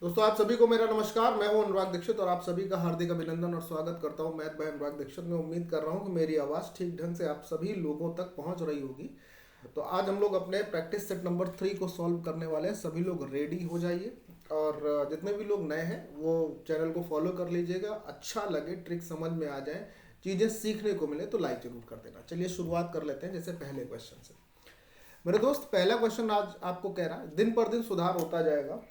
दोस्तों आप सभी को मेरा नमस्कार। मैं हूं अनुराग दीक्षित और आप सभी का हार्दिक अभिनंदन और स्वागत करता हूं मैथ बाय अनुराग दीक्षित में। उम्मीद कर रहा हूं कि मेरी आवाज़ ठीक ढंग से आप सभी लोगों तक पहुंच रही होगी। तो आज हम लोग अपने प्रैक्टिस सेट नंबर 3 को सॉल्व करने वाले हैं। सभी लोग रेडी हो जाइए और जितने भी लोग नए हैं वो चैनल को फॉलो कर लीजिएगा। अच्छा लगे, ट्रिक समझ में आ जाए, चीज़ें सीखने को मिले तो लाइक जरूर कर देना। चलिए शुरुआत कर लेते हैं जैसे पहले क्वेश्चन से। मेरे दोस्त पहला क्वेश्चन आज आपको कह रहा है दिन पर दिन सुधार होता जाएगा।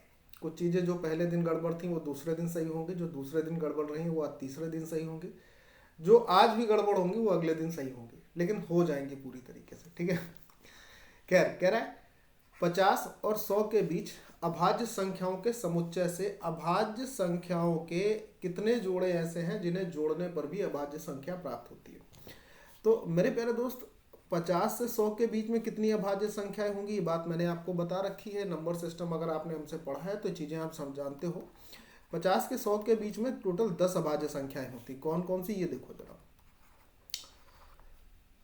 कुछ चीज़ें जो पहले दिन गड़बड़ थी वो दूसरे दिन सही होंगी, जो दूसरे दिन गड़बड़ रही वो आज तीसरे दिन सही होंगी, जो आज भी गड़बड़ होंगी वो अगले दिन सही होंगी, लेकिन हो जाएंगी पूरी तरीके से। ठीक है। खैर कह रहा है 50 और 100 के बीच अभाज्य संख्याओं के समुच्चय से अभाज्य संख्याओं के कितने जोड़े ऐसे हैं जिन्हें जोड़ने पर भी अभाज्य संख्या प्राप्त होती है। तो मेरे प्यारे दोस्त 50 से 100 के बीच में कितनी अभाज्य संख्याएं होंगी ये बात मैंने आपको बता रखी है। नंबर सिस्टम अगर आपने हमसे पढ़ा है तो चीज़ें आप सब जानते हो। 50 के 100 के बीच में टोटल 10 अभाज्य संख्याएं होती। कौन कौन सी ये देखो जरा।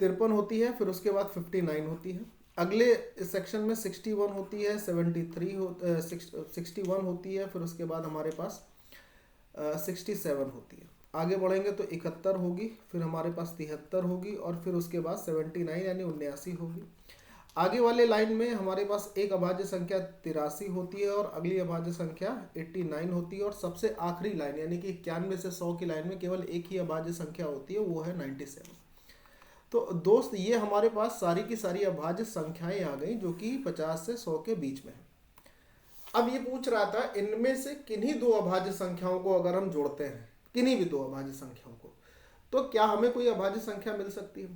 53 होती है, फिर उसके बाद 59 होती है, अगले सेक्शन में 61 होती है, 61 होती है, फिर उसके बाद हमारे पास 67 होती है। आगे बढ़ेंगे तो 71 होगी, फिर हमारे पास 73 होगी और फिर उसके बाद 79 यानी 79 होगी। आगे वाले लाइन में हमारे पास एक अभाज्य संख्या 83 होती है और अगली अभाज्य संख्या 89 होती है और सबसे आखिरी लाइन यानी कि 91 से 100 की लाइन में केवल एक ही अभाज्य संख्या होती है, वो है 97। तो दोस्त ये हमारे पास सारी की सारी अभाज्य संख्याएं आ गई जो कि 50 से 100 के बीच में है। अब ये पूछ रहा था इनमें से किन्हीं दो अभाज्य संख्याओं को अगर हम जोड़ते हैं, किन्हीं भी दो अभाज्य संख्याओं को, तो क्या हमें कोई अभाज्य संख्या मिल सकती है।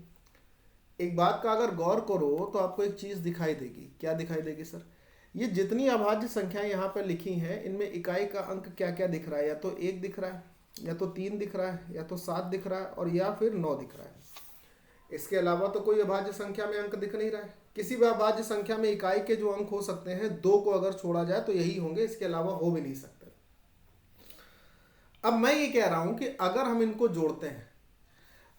एक बात का अगर गौर करो तो आपको एक चीज दिखाई देगी। क्या दिखाई देगी सर? ये जितनी अभाज्य संख्याएं यहाँ पर लिखी हैं इनमें इकाई का अंक क्या क्या दिख रहा है। या तो 1 दिख रहा है, या तो 3 दिख रहा है, या तो 7 दिख रहा है और या फिर 9 दिख रहा है। इसके अलावा तो कोई अभाज्य संख्या में अंक दिख नहीं रहा है। किसी भी अभाज्य संख्या में इकाई के जो अंक हो सकते हैं, 2 को अगर छोड़ा जाए तो यही होंगे, इसके अलावा हो भी नहीं सकते। अब मैं ये कह रहा हूं कि अगर हम इनको जोड़ते हैं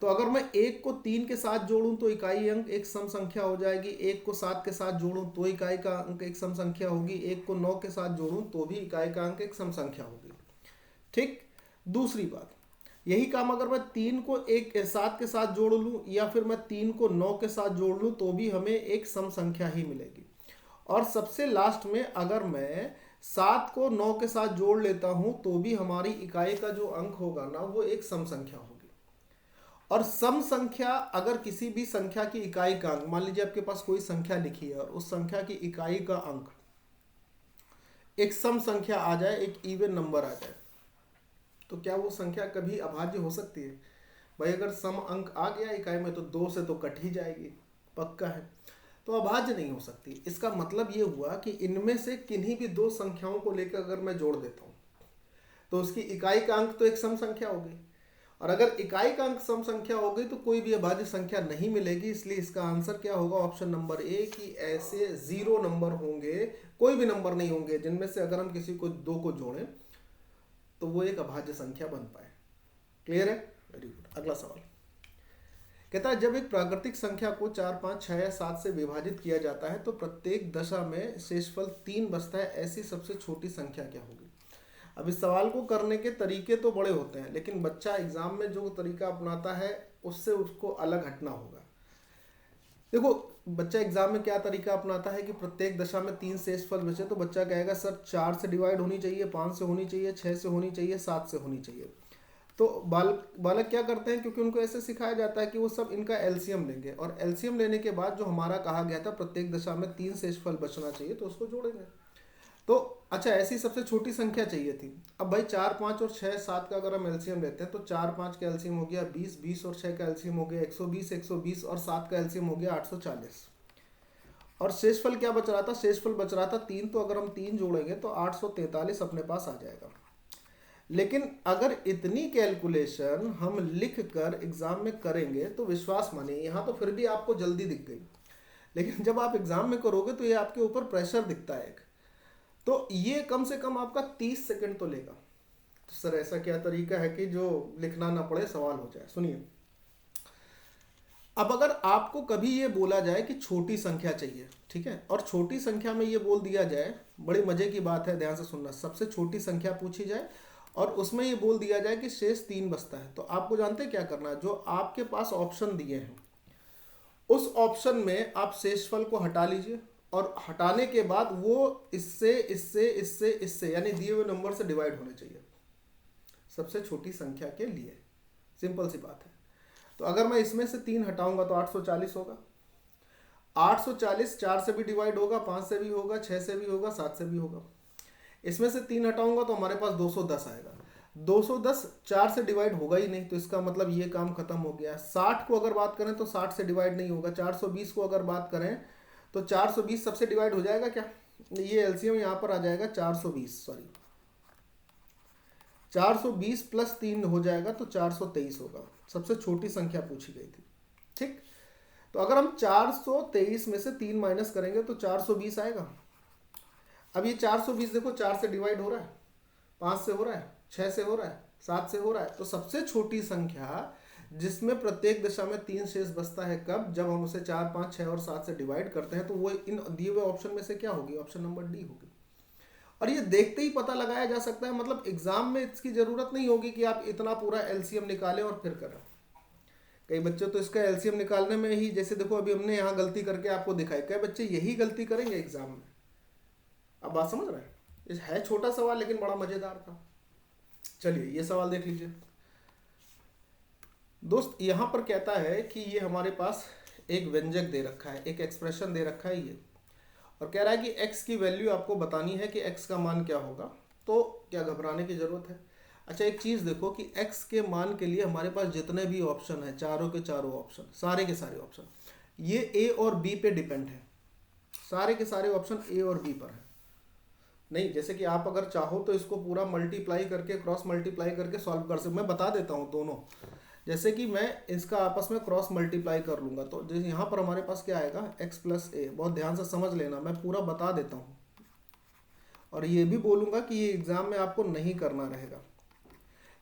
तो अगर मैं 1 को 3 के साथ जोड़ूं तो इकाई अंक एक सम संख्या हो जाएगी, 1 को 7 के साथ जोड़ूं तो इकाई का अंक एक सम संख्या होगी, 1 को 9 के साथ जोड़ूं तो भी इकाई का अंक एक सम संख्या होगी। ठीक। दूसरी बात, यही काम अगर मैं 3 को 7 के साथ जोड़ लूं या फिर मैं 3 को 9 के साथ जोड़ लूं तो भी हमें एक सम संख्या ही मिलेगी। और सबसे लास्ट में अगर मैं 7 को 9 के साथ जोड़ लेता हूं तो भी हमारी इकाई का जो अंक होगा ना वो एक सम संख्या होगी। और सम संख्या अगर किसी भी संख्या की इकाई का अंक, मान लीजिए आपके पास कोई संख्या लिखी है और उस संख्या की इकाई का अंक एक सम संख्या आ जाए, एक इवन नंबर आ जाए, तो क्या वो संख्या कभी अभाज्य हो सकती है? भाई अगर सम अंक आ गया इकाई में तो 2 से तो कट ही जाएगी, पक्का है। तो अभाज्य नहीं हो सकती। इसका मतलब ये हुआ कि इनमें से किन्हीं भी दो संख्याओं को लेकर अगर मैं जोड़ देता हूं तो उसकी इकाई का अंक तो एक सम संख्या होगी, और अगर इकाई का अंक सम संख्या हो गई तो कोई भी अभाज्य संख्या नहीं मिलेगी। इसलिए इसका आंसर क्या होगा? ऑप्शन नंबर ए कि ऐसे 0 नंबर होंगे, कोई भी नंबर नहीं होंगे जिनमें से अगर हम किसी को 2 को जोड़ें तो वो एक अभाज्य संख्या बन पाए। क्लियर है? Very good. अगला सवाल कहता है जब एक प्राकृतिक संख्या को 4, 5, 6 या 7 से विभाजित किया जाता है तो प्रत्येक दशा में शेषफल 3 बचता है, ऐसी सबसे छोटी संख्या क्या होगी? अब इस सवाल को करने के तरीके तो बड़े होते हैं, लेकिन बच्चा एग्जाम में जो तरीका अपनाता है उससे उसको अलग हटना होगा। देखो बच्चा एग्जाम में क्या तरीका अपनाता है कि प्रत्येक दशा में 3 शेषफल बचे तो बच्चा कहेगा सर 4 से डिवाइड होनी चाहिए, 5 से होनी चाहिए, 6 से होनी चाहिए, 7 से होनी चाहिए। तो बालक क्या करते हैं, क्योंकि उनको ऐसे सिखाया जाता है कि वो सब इनका एलसीएम लेंगे और एलसीएम लेने के बाद जो हमारा कहा गया था प्रत्येक दशा में 3 शेषफल बचना चाहिए तो उसको जोड़ेंगे। तो अच्छा ऐसी सबसे छोटी संख्या चाहिए थी। अब भाई 4, 5 और 6, 7 का अगर हम एलसीएम लेते हैं तो 4, 5 का एलसीएम हो गया 20, 20 और 6 का एलसीएम हो गया 120, 120 और 7 का एलसीएम हो गया 840। और शेषफल क्या बच रहा था? शेषफल बच रहा था 3, तो अगर हम 3 जोड़ेंगे तो 843 अपने पास आ जाएगा। लेकिन अगर इतनी कैलकुलेशन हम लिख कर एग्जाम में करेंगे तो विश्वास मानिए यहाँ तो फिर भी आपको जल्दी दिख गई, लेकिन जब आप एग्जाम में करोगे तो ये आपके ऊपर प्रेशर दिखता है एक, तो ये कम से कम आपका 30 सेकंड तो लेगा। तो सर ऐसा क्या तरीका है कि जो लिखना ना पड़े, सवाल हो जाए? सुनिए अब अगर आपको कभी ये बोला जाए कि छोटी संख्या चाहिए, ठीक है, और छोटी संख्या में ये बोल दिया जाए, बड़े मजे की बात है, ध्यान से सुनना, सबसे छोटी संख्या पूछी जाए और उसमें ये बोल दिया जाए कि शेष 3 बचता है, तो आपको जानते हैं क्या करना है? जो आपके पास ऑप्शन दिए हैं उस ऑप्शन में आप शेषफल को हटा लीजिए और हटाने के बाद वो इससे इससे इससे इससे यानी दिए हुए नंबर से डिवाइड होने चाहिए सबसे छोटी संख्या के लिए। सिंपल सी बात है। तो अगर मैं इसमें से 3 हटाऊंगा तो 840 होगा। 840 4 से भी डिवाइड होगा, 5 से भी होगा, 6 से भी होगा, 7 से भी होगा। इसमें से 3 हटाऊंगा तो हमारे पास 210 आएगा। 210 4 से डिवाइड होगा ही नहीं, तो इसका मतलब ये काम खत्म हो गया। 60 को अगर बात करें तो 60 से डिवाइड नहीं होगा। 420 को अगर बात करें तो 420 सबसे डिवाइड हो जाएगा क्या? ये एलसीएम यहाँ पर आ जाएगा 420, सॉरी 420 प्लस 3 हो जाएगा तो 423 होगा। सबसे छोटी संख्या पूछी गई थी, ठीक। तो अगर हम 423 में से 3 माइनस करेंगे तो 420 आएगा। अब ये 420 देखो 4 से डिवाइड हो रहा है, 5 से हो रहा है, 6 से हो रहा है, 7 से हो रहा है। तो सबसे छोटी संख्या जिसमें प्रत्येक दिशा में 3 शेष बचता है, कब? जब हम उसे 4, 5, 6 और 7 से डिवाइड करते हैं। तो वो इन दिए हुए ऑप्शन में से क्या होगी? ऑप्शन नंबर डी होगी। और ये देखते ही पता लगाया जा सकता है, मतलब एग्जाम में इसकी जरूरत नहीं होगी कि आप इतना पूरा एलसीएम निकालें और फिर करें। कई बच्चे तो इसका एलसीएम निकालने में ही, जैसे देखो अभी हमने यहाँ गलती करके आपको दिखाई, कई बच्चे यही गलती करेंगे एग्जाम में। अब बात समझ रहे हैं? है छोटा सवाल लेकिन बड़ा मजेदार था। चलिए ये सवाल देख लीजिए दोस्त। यहाँ पर कहता है कि ये हमारे पास एक व्यंजक दे रखा है, एक एक्सप्रेशन दे रखा है ये, और कह रहा है कि x की वैल्यू आपको बतानी है कि x का मान क्या होगा। तो क्या घबराने की जरूरत है? अच्छा एक चीज़ देखो कि x के मान के लिए हमारे पास जितने भी ऑप्शन है, चारों के चारों ऑप्शन, सारे के सारे ऑप्शन, ये a और b पे डिपेंड है। सारे के सारे ऑप्शन a और b पर है। नहीं, जैसे कि आप अगर चाहो तो इसको पूरा मल्टीप्लाई करके, क्रॉस मल्टीप्लाई करके सॉल्व कर सकते। मैं बता देता हूँ दोनों। जैसे कि मैं इसका आपस में क्रॉस मल्टीप्लाई कर लूँगा तो जैसे यहाँ पर हमारे पास क्या आएगा? x प्लस ए। बहुत ध्यान से समझ लेना, मैं पूरा बता देता हूँ। और ये भी बोलूँगा कि ये एग्ज़ाम में आपको नहीं करना रहेगा।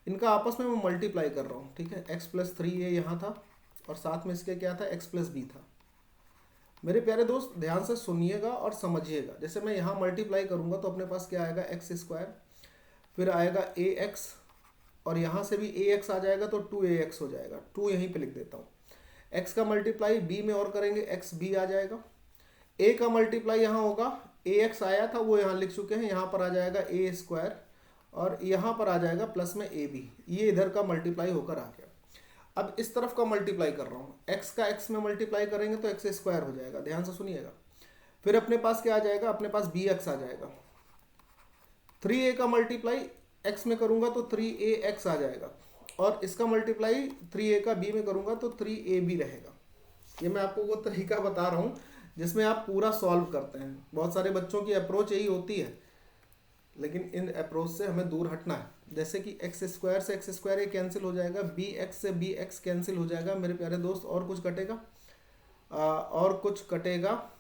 इनका आपस में मैं मल्टीप्लाई कर रहा हूँ, ठीक है। x प्लस 3a यहाँ था और साथ में इसके क्या था? x प्लस b था। मेरे प्यारे दोस्त ध्यान से सुनिएगा और समझिएगा। जैसे मैं यहाँ मल्टीप्लाई करूँगा तो अपने पास क्या आएगा? एक्स स्क्वायर, फिर आएगा ए एक्स, और यहाँ से भी ए एक्स आ जाएगा तो 2ax हो जाएगा। 2 यहीं पे लिख देता हूँ। x का मल्टीप्लाई b में और करेंगे, एक्स बी आ जाएगा। a का मल्टीप्लाई यहाँ होगा, ax आया था वो यहाँ लिख चुके हैं, यहाँ पर आ जाएगा ए स्क्वायर, और यहाँ पर आ जाएगा प्लस में ab। ये इधर का मल्टीप्लाई होकर आ गया। अब इस तरफ का मल्टीप्लाई कर रहा हूँ, x का x में मल्टीप्लाई करेंगे तो एक्स स्क्वायर हो जाएगा। ध्यान से सुनिएगा। फिर अपने पास क्या आ जाएगा? अपने पास bx आ जाएगा। 3a का मल्टीप्लाई x में करूंगा तो 3ax आ जाएगा, और इसका मल्टीप्लाई 3a का b में करूंगा तो 3ab रहेगा। ये मैं आपको वो तरीका बता रहा हूँ जिसमें आप पूरा सॉल्व करते हैं। बहुत सारे बच्चों की अप्रोच यही होती है, लेकिन इन अप्रोच से हमें दूर हटना है। जैसे कि एक्स स्क्वायर से एक्स स्क्वायर ये कैंसिल हो जाएगा, बी एक्स से बी एक्स कैंसिल हो जाएगा मेरे प्यारे दोस्त। और कुछ कटेगा? और कुछ कटेगा,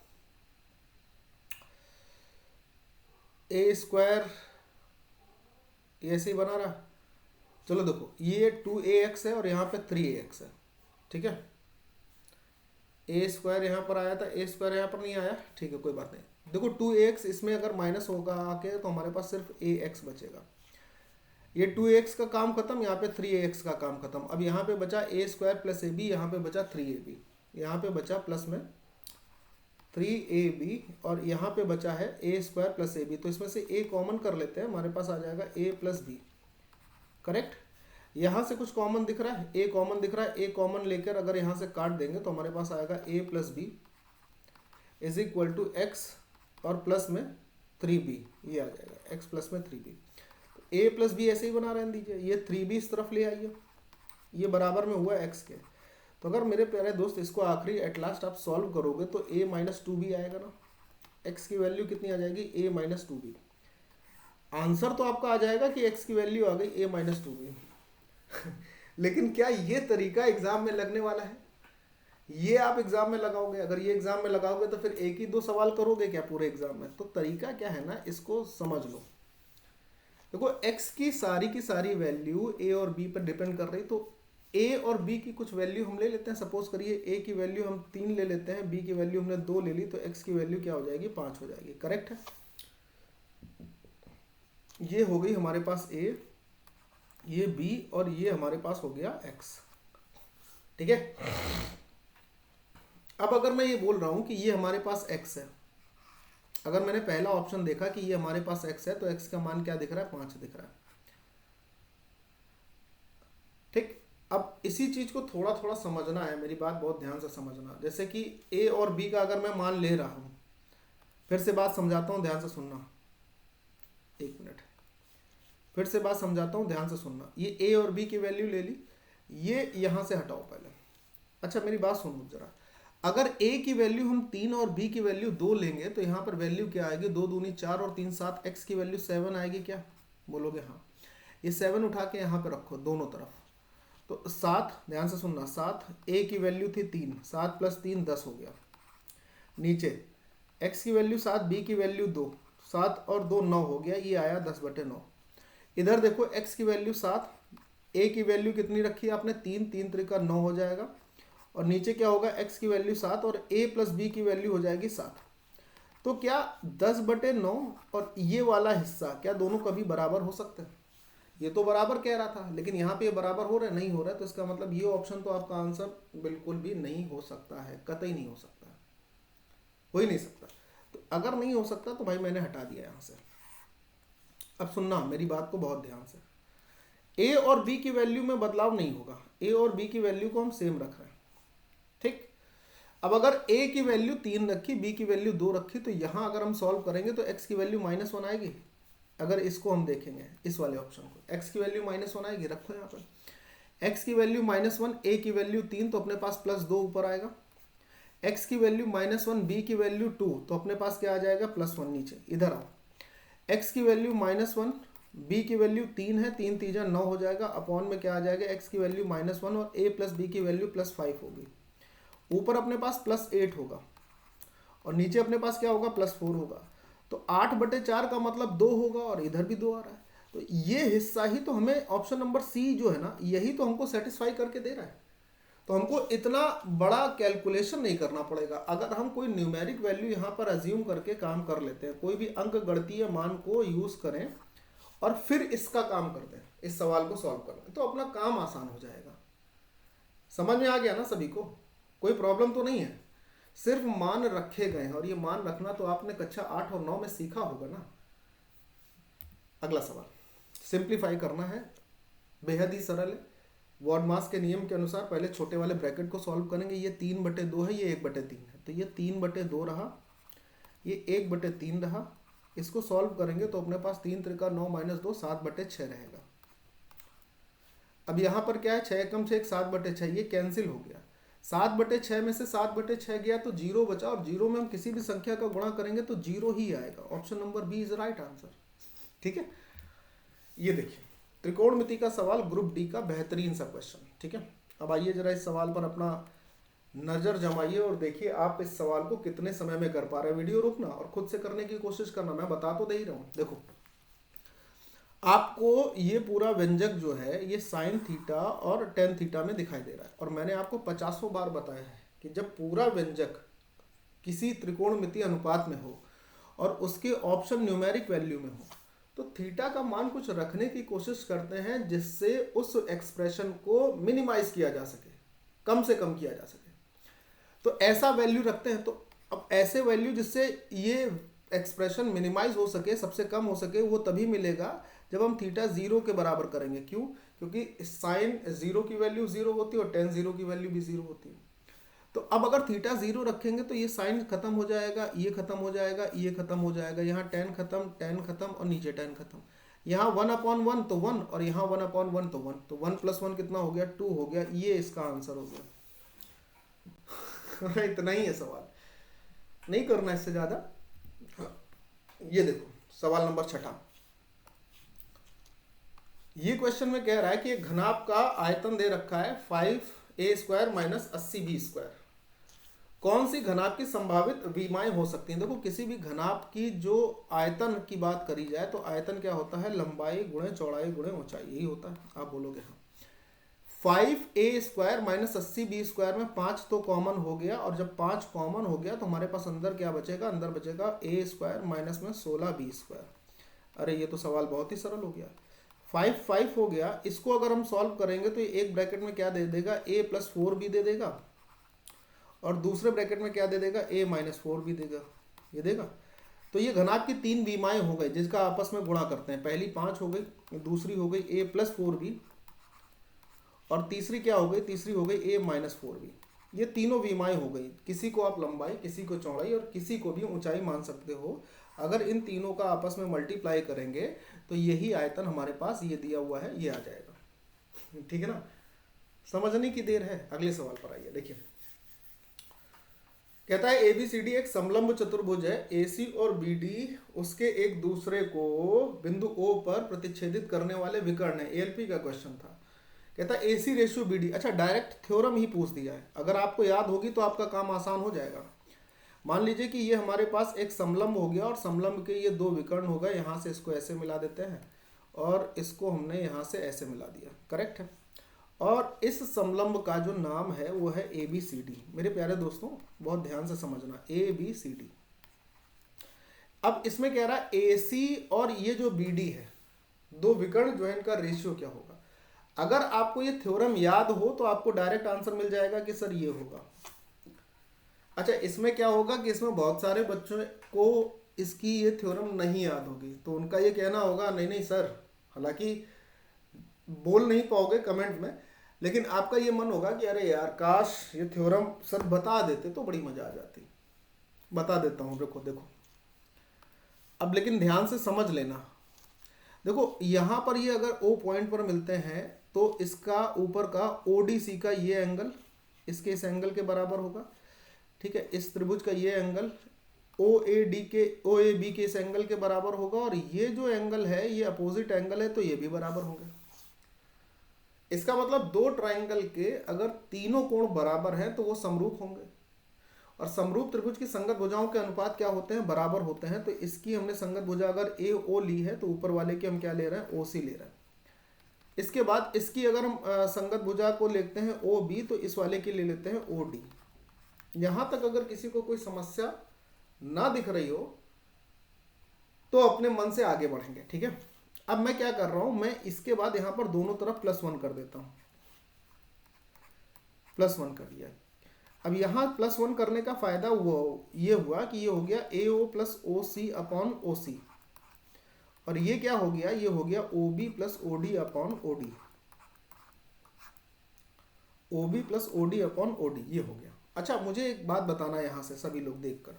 ए स्क्वायर ऐसे ही बना रहा। चलो देखो ये 2ax है और यहाँ पे 3ax है, ठीक है। ए स्क्वायर यहाँ पर आया था, ए स्क्वायर यहाँ पर नहीं आया, ठीक है कोई बात नहीं। देखो 2ax इसमें अगर माइनस होगा आके तो हमारे पास सिर्फ ax बचेगा। ये 2ax का काम खत्म, यहाँ पे 3ax का काम खत्म। अब यहाँ पे बचा ए स्क्वायर प्लस ab, यहाँ पे बचा 3ab, यहाँ पे बचा प्लस में 3ab, और यहाँ पे बचा है ए स्क्वायर प्लस ab। तो इसमें से a कॉमन कर लेते हैं, हमारे पास आ जाएगा a प्लस बी। करेक्ट। यहाँ से कुछ कॉमन दिख रहा है, a कॉमन दिख रहा है, a कॉमन लेकर अगर यहाँ से काट देंगे तो हमारे पास आएगा a plus B is equal to X और प्लस में 3b। ये आ जाएगा x प्लस में 3b। a प्लस बी ऐसे ही बना रहने दीजिए, ये 3b इस तरफ ले आइए, ये बराबर में हुआ x के। तो अगर मेरे प्यारे दोस्त इसको आखिरी एट लास्ट आप सॉल्व करोगे तो a माइनस 2b आएगा ना। x की वैल्यू कितनी आ जाएगी? a minus 2b। आंसर तो आपका आ जाएगा कि x की वैल्यू आ गई a माइनस 2b। लेकिन क्या ये तरीका एग्जाम में लगने वाला है? ये आप एग्जाम में लगाओगे? अगर ये एग्जाम में लगाओगे तो फिर एक ही दो सवाल करोगे क्या पूरे एग्जाम में? तो तरीका क्या है ना, इसको समझ लो। देखो x की सारी वैल्यू a और b पर डिपेंड कर रही, तो ए और बी की कुछ वैल्यू हम ले लेते हैं। सपोज करिए ए की वैल्यू हम 3 ले लेते हैं, बी की वैल्यू हमने 2 ले ली, तो एक्स की वैल्यू क्या हो जाएगी, 5 हो जाएगी। करेक्ट है। ये हो गई हमारे पास ए, ये बी, और ये हमारे पास हो गया एक्स। ठीक है। अब अगर मैं ये बोल रहा हूं कि ये हमारे पास एक्स है, अगर मैंने पहला ऑप्शन देखा कि ये हमारे पास x है, तो x का मान क्या दिख रहा है, 5 दिख रहा है। ठीक। अब इसी चीज को थोड़ा थोड़ा समझना है, मेरी बात बहुत ध्यान से समझना। जैसे कि a और b का अगर मैं मान ले रहा हूं, फिर से बात समझाता हूं, ध्यान से सुनना, 1 मिनट, फिर से बात समझाता हूं, ध्यान से सुनना। ये a और b की वैल्यू ले ली, ये यहां से हटाओ पहले। अच्छा मेरी बात सुनो जरा, अगर a की वैल्यू हम 3 और b की वैल्यू 2 लेंगे, तो यहाँ पर वैल्यू क्या आएगी, 2 दूनी 4 और 3 7, x की वैल्यू 7 आएगी। क्या बोलोगे, हाँ। ये 7 उठा के यहाँ पे रखो दोनों तरफ, तो 7, ध्यान से सुनना, 7, a की वैल्यू थी 3, 7 + 3 10 हो गया। नीचे x की वैल्यू 7, b की वैल्यू 2, 7 और 2 9 हो गया, ये आया 10/9। इधर देखो x की वैल्यू 7, a की वैल्यू कितनी रखी है आपने, 3, 3 त्रिका 9 हो जाएगा, और नीचे क्या होगा, x की वैल्यू 7 और a + b की वैल्यू हो जाएगी 7। तो क्या 10/9 और ये वाला हिस्सा क्या दोनों कभी बराबर हो सकते हैं? ये तो बराबर कह रहा था, लेकिन यहाँ पे ये बराबर हो रहा है, नहीं हो रहा है, तो इसका मतलब ये ऑप्शन तो आपका आंसर बिल्कुल भी नहीं हो सकता है, कतई नहीं हो सकता है, हो ही नहीं सकता। तो अगर नहीं हो सकता तो भाई मैंने हटा दिया यहाँ से। अब सुनना मेरी बात को बहुत ध्यान से, a और b की वैल्यू में बदलाव नहीं होगा, a और b की वैल्यू को हम सेम रख रहे हैं। ठीक। अब अगर a की वैल्यू 3 रखी, b की वैल्यू 2 रखी, तो यहां अगर हम सॉल्व करेंगे तो x की वैल्यू -1 आएगी। अगर इसको हम देखेंगे, इस वाले ऑप्शन को, x की वैल्यू -1 आएगी, रखो यहाँ पर x की वैल्यू -1, a की वैल्यू 3, तो अपने पास +2 ऊपर आएगा। x की वैल्यू -1, b की वैल्यू 2, तो अपने पास क्या आ जाएगा, +1 नीचे। इधर आओ, x की वैल्यू -1, b की वैल्यू 3 है, 3 3 9 हो जाएगा, अपॉन में क्या आ जाएगा, x की वैल्यू -1 और a + b की वैल्यू +5 होगी। ऊपर अपने पास +8 होगा, और नीचे अपने पास क्या होगा, +4 होगा। तो 8/4 का मतलब 2 होगा, और इधर भी 2 आ रहा है। तो ये हिस्सा ही तो हमें ऑप्शन नंबर सी जो है ना, यही तो हमको सेटिस्फाई करके दे रहा है। तो हमको इतना बड़ा कैलकुलेशन नहीं करना पड़ेगा। अगर हम कोई न्यूमेरिक वैल्यू यहाँ पर अज्यूम करके काम कर लेते हैं, कोई भी अंक गणितीय मान को यूज करें और फिर इसका काम कर दें, इस सवाल को सॉल्व कर लें, तो अपना काम आसान हो जाएगा। समझ में आ गया ना सभी को? कोई प्रॉब्लम तो नहीं है, सिर्फ मान रखे गए हैं, और ये मान रखना तो आपने कक्षा 8 और 9 में सीखा होगा ना। अगला सवाल सिंप्लीफाई करना है, बेहद ही सरल है। वॉर्डमास के नियम के अनुसार पहले छोटे वाले ब्रैकेट को सॉल्व करेंगे। ये 3/2 है, ये 1/3 है, तो ये 3/2 रहा, ये 1/3 रहा। इसको सॉल्व करेंगे तो अपने पास 3 त्रिका 9 - 2 7/6 रहेगा। अब यहाँ पर क्या है, 6 कम 6 7/6, ये कैंसिल हो गया। 7/6 में से 7/6 गया तो 0 बचा, और 0 में हम किसी भी संख्या का गुणा करेंगे तो 0 ही आएगा। Option number B is right answer. ठीक है, ये देखिए त्रिकोणमिति का सवाल, ग्रुप डी का बेहतरीन सा क्वेश्चन। ठीक है, अब आइए जरा इस सवाल पर अपना नजर जमाइए और देखिए आप इस सवाल को कितने समय में कर पा रहे हैं। वीडियो रोकना और खुद से करने की कोशिश करना, मैं बता तो दे ही रहा हूं। देखो आपको ये पूरा व्यंजक जो है ये साइन थीटा और टेन थीटा में दिखाई दे रहा है, और मैंने आपको 50 बार बताया है कि जब पूरा व्यंजक किसी त्रिकोणमितीय अनुपात में हो और उसके ऑप्शन न्यूमेरिक वैल्यू में हो, तो थीटा का मान कुछ रखने की कोशिश करते हैं जिससे उस एक्सप्रेशन को मिनिमाइज किया जा सके, कम से कम किया जा सके। तो ऐसा वैल्यू रखते हैं। तो अब ऐसे वैल्यू जिससे ये एक्सप्रेशन मिनिमाइज हो सके, सबसे कम हो सके, वो तभी मिलेगा जब हम थीटा 0 के बराबर करेंगे। क्यों? क्योंकि साइन 0 की वैल्यू 0 होती है और टेन 0 की वैल्यू भी 0 होती है। तो अब अगर थीटा 0 रखेंगे तो ये साइन खत्म हो जाएगा, ये खत्म हो जाएगा, ये खत्म हो जाएगा, यहाँ टेन खत्म और नीचे टेन खत्म। यहाँ 1/1 तो 1, और यहाँ 1/1 तो 1, तो 1 + 1 कितना हो गया, 2 हो गया। ये इसका आंसर हो गया। इतना ही है सवाल, नहीं करना इससे ज्यादा। ये देखो सवाल नंबर 6। ये क्वेश्चन में कह रहा है कि एक घनाभ का आयतन दे रखा है 5a² - 80b²। कौन सी घनाभ की संभावित विमाएं हो सकती हैं? देखो किसी भी घनाभ की जो आयतन की बात करी जाए तो आयतन क्या होता है, लंबाई गुणे चौड़ाई गुणे ऊंचाई, यही होता है। आप बोलोगे हाँ। 5a² माइनस 80b² में 5 तो कॉमन हो गया, और जब 5 कॉमन हो गया तो हमारे पास अंदर क्या बचेगा, अंदर बचेगा a² माइनस में 16b²। अरे ये तो सवाल बहुत ही सरल हो गया। 5 हो गया, इसको अगर हम सॉल्व करेंगे तो ये एक ब्रैकेट में क्या दे देगा, a+4b दे देगा, और दूसरे ब्रैकेट में क्या दे देगा, a-4b देगा, ये देगा। तो ये घनाक की 3 बीमाएं हो गई जिसका आपस में गुणा करते हैं। पहली 5 हो गई, दूसरी हो गई a+4b, और तीसरी क्या हो गई, तीसरी हो गई a-4b। ये तीनों विमाएं हो गई। किसी को आप लंबाई, किसी को चौड़ाई और किसी को भी ऊंचाई मान सकते हो। अगर इन तीनों का आपस में मल्टीप्लाई करेंगे तो यही आयतन हमारे पास ये दिया हुआ है, ये आ जाएगा। ठीक है ना, समझने की देर है। अगले सवाल पर आइए, देखिए कहता है ABCD एक समलंब चतुर्भुज है, AC और BD उसके एक दूसरे को बिंदु O पर प्रतिच्छेदित करने वाले विकर्ण है। ALP का क्वेश्चन था। कहता है AC/BD। अच्छा, डायरेक्ट थ्योरम ही पूछ दिया है। अगर आपको याद होगी तो आपका काम आसान हो जाएगा। मान लीजिए कि ये हमारे पास एक समलंब हो गया और समलंब के ये दो विकर्ण हो गए। यहाँ से इसको ऐसे मिला देते हैं और इसको हमने यहाँ से ऐसे मिला दिया, करेक्ट है। और इस समलंब का जो नाम है वो है ABCD। मेरे प्यारे दोस्तों बहुत ध्यान से समझना, ABCD। अब इसमें कह रहा है AC और ये जो BD है, दो विकर्ण जो है इनका रेशियो क्या होगा। अगर आपको ये थ्योरम याद हो तो आपको डायरेक्ट आंसर मिल जाएगा कि सर ये होगा। अच्छा, इसमें क्या होगा कि इसमें बहुत सारे बच्चों को इसकी ये थ्योरम नहीं याद होगी, तो उनका ये कहना होगा नहीं नहीं सर, हालांकि बोल नहीं पाओगे कमेंट में, लेकिन आपका ये मन होगा कि अरे यार काश ये थ्योरम सर बता देते तो बड़ी मजा आ जाती। बता देता हूँ, देखो अब, लेकिन ध्यान से समझ लेना। देखो यहाँ पर ये अगर O पॉइंट पर मिलते हैं तो इसका ऊपर का ODC का ये एंगल इसके इस एंगल के बराबर होगा, ठीक है। इस त्रिभुज का ये एंगल OAB के इस एंगल के बराबर होगा, और ये जो एंगल है ये अपोजिट एंगल है तो ये भी बराबर होंगे। इसका मतलब दो ट्राइंगल के अगर तीनों कोण बराबर हैं तो वो समरूप होंगे, और समरूप त्रिभुज की संगत भुजाओं के अनुपात क्या होते हैं, बराबर होते हैं। तो इसकी हमने संगत भुजा अगर AO ली है तो ऊपर वाले की हम क्या ले रहे हैं, OC ले रहे हैं। इसके बाद इसकी अगर हम संगत भुजा को लेते हैं OB तो इस वाले की ले लेते हैं OD। यहां तक अगर किसी को कोई समस्या ना दिख रही हो तो अपने मन से आगे बढ़ेंगे, ठीक है। अब मैं क्या कर रहा हूं, मैं इसके बाद यहां पर दोनों तरफ +1 कर देता हूं। +1 कर दिया। अब यहां +1 करने का फायदा ये हुआ कि ये हो गया AO + OC अपॉन OC, और ये क्या हो गया, ये हो गया OB + OD upon OD। OB + OD upon OD ये हो गया। अच्छा, मुझे एक बात बताना है यहाँ से सभी लोग देखकर,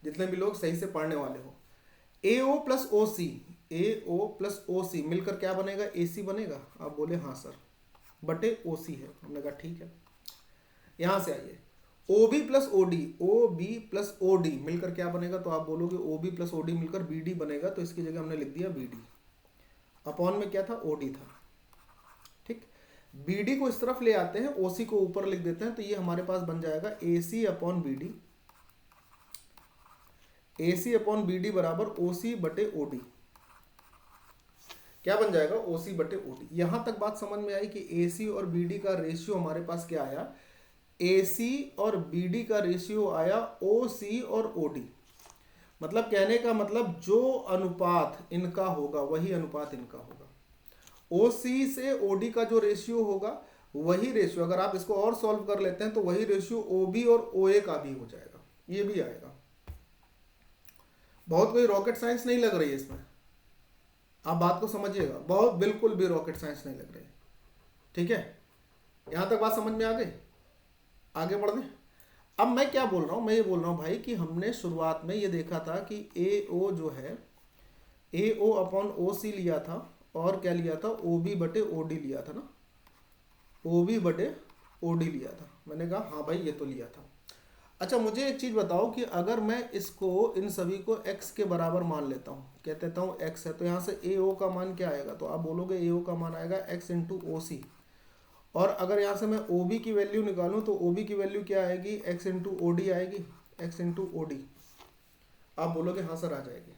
जितने भी लोग सही से पढ़ने वाले हो, AO + OC मिलकर क्या बनेगा, AC बनेगा। आप बोले हाँ सर, बटे OC है। हमने कहा ठीक है। यहाँ से आइए, OB + OD मिलकर क्या बनेगा, तो आप बोलोगे OB + OD मिलकर BD बनेगा, तो इसकी जगह हमने लिख दिया BD। अपॉन में क्या था, OD था, ठीक। BD को इस तरफ ले आते हैं, OC को ऊपर लिख देते हैं, तो ये हमारे पास बन जाएगा AC upon BD। AC upon BD बराबर OC बटे OD। क्या बन जाएगा, OC बटे OD। यहां तक बात समझ में आई कि AC और BD का रेशियो हमारे पास क्या आया, AC और BD का रेशियो आया OC और OD। मतलब कहने का मतलब जो अनुपात इनका होगा वही अनुपात इनका होगा। OC से OD का जो रेशियो होगा वही रेशियो, अगर आप इसको और सॉल्व कर लेते हैं तो वही रेशियो OB और OA का भी हो जाएगा, ये भी आएगा। बहुत कोई रॉकेट साइंस नहीं लग रही है इसमें, आप बात को समझिएगा, बहुत बिल्कुल भी रॉकेट साइंस नहीं लग रही, ठीक है। यहां तक बात समझ में आ गई, आगे बढ़ दें। अब मैं क्या बोल रहा हूं, मैं ये बोल रहा हूं भाई कि हमने शुरुआत में ये देखा था कि AO जो है AO अपॉन OC लिया था, और क्या लिया था, OB बटे OD लिया था ना, OB बटे OD लिया था। मैंने कहा हाँ भाई ये तो लिया था। अच्छा, मुझे एक चीज़ बताओ कि अगर मैं इसको इन सभी को x के बराबर मान लेता हूँ, कह देता हूँ x है, तो यहाँ से AO का मान क्या आएगा, तो आप बोलोगे AO का मान आएगा x × OC। और अगर यहाँ से मैं OB की वैल्यू निकालूँ तो OB की वैल्यू क्या आएगी, x × OD आएगी, x × OD। आप बोलोगे हाँ सर आ जाएगी।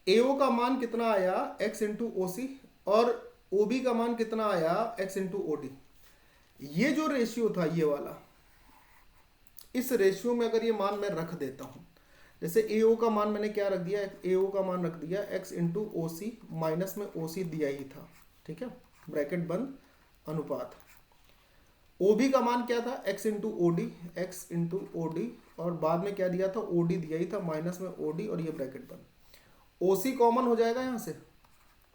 AO का मान कितना आया, x × OC, और OB का मान कितना आया, x × OD। ये जो रेशियो था ये वाला, इस रेशियो में अगर ये मान मैं रख देता हूँ, जैसे ए ओ का मान मैंने क्या रख दिया, ए ओ का मान रख दिया एक्स इंटू ओ सी, माइनस में ओ सी दिया ही था, ठीक है, ब्रैकेट बंद, अनुपात। ओ बी का मान क्या था, X into O D, X into O D, और बाद में क्या दिया था, ओ डी दिया ही था, माइनस में ओ डी, और ये ब्रैकेट बंद। ओ सी कॉमन हो जाएगा यहाँ से,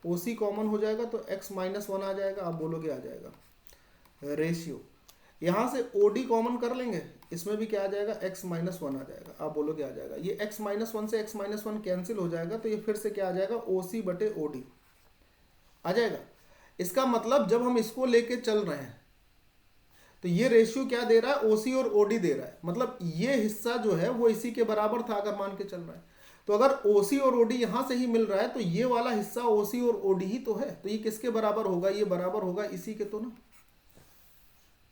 ओ सी कॉमन हो जाएगा तो एक्स माइनस वन आ जाएगा, आप बोलोगे आ जाएगा रेशियो। यहाँ से ओ डी कॉमन कर लेंगे, इसमें भी क्या आ जाएगा, x माइनस वन आ जाएगा, आप बोलोगे आ जाएगा। ये x माइनस वन से x माइनस वन कैंसिल हो जाएगा, तो ये फिर से क्या आ जाएगा, ओ सी बटे ओ डी आ जाएगा। इसका मतलब जब हम इसको लेके चल रहे हैं तो ये रेशियो क्या दे रहा है, ओ सी और ओ डी दे रहा है, मतलब ये हिस्सा जो है वो इसी के बराबर था अगर मान के चल रहा है। तो अगर ओ सी और ओ डी यहाँ से ही मिल रहा है तो ये वाला हिस्सा ओ सी और ओ डी ही तो है, तो ये किसके बराबर होगा, ये बराबर होगा इसी के, तो ना।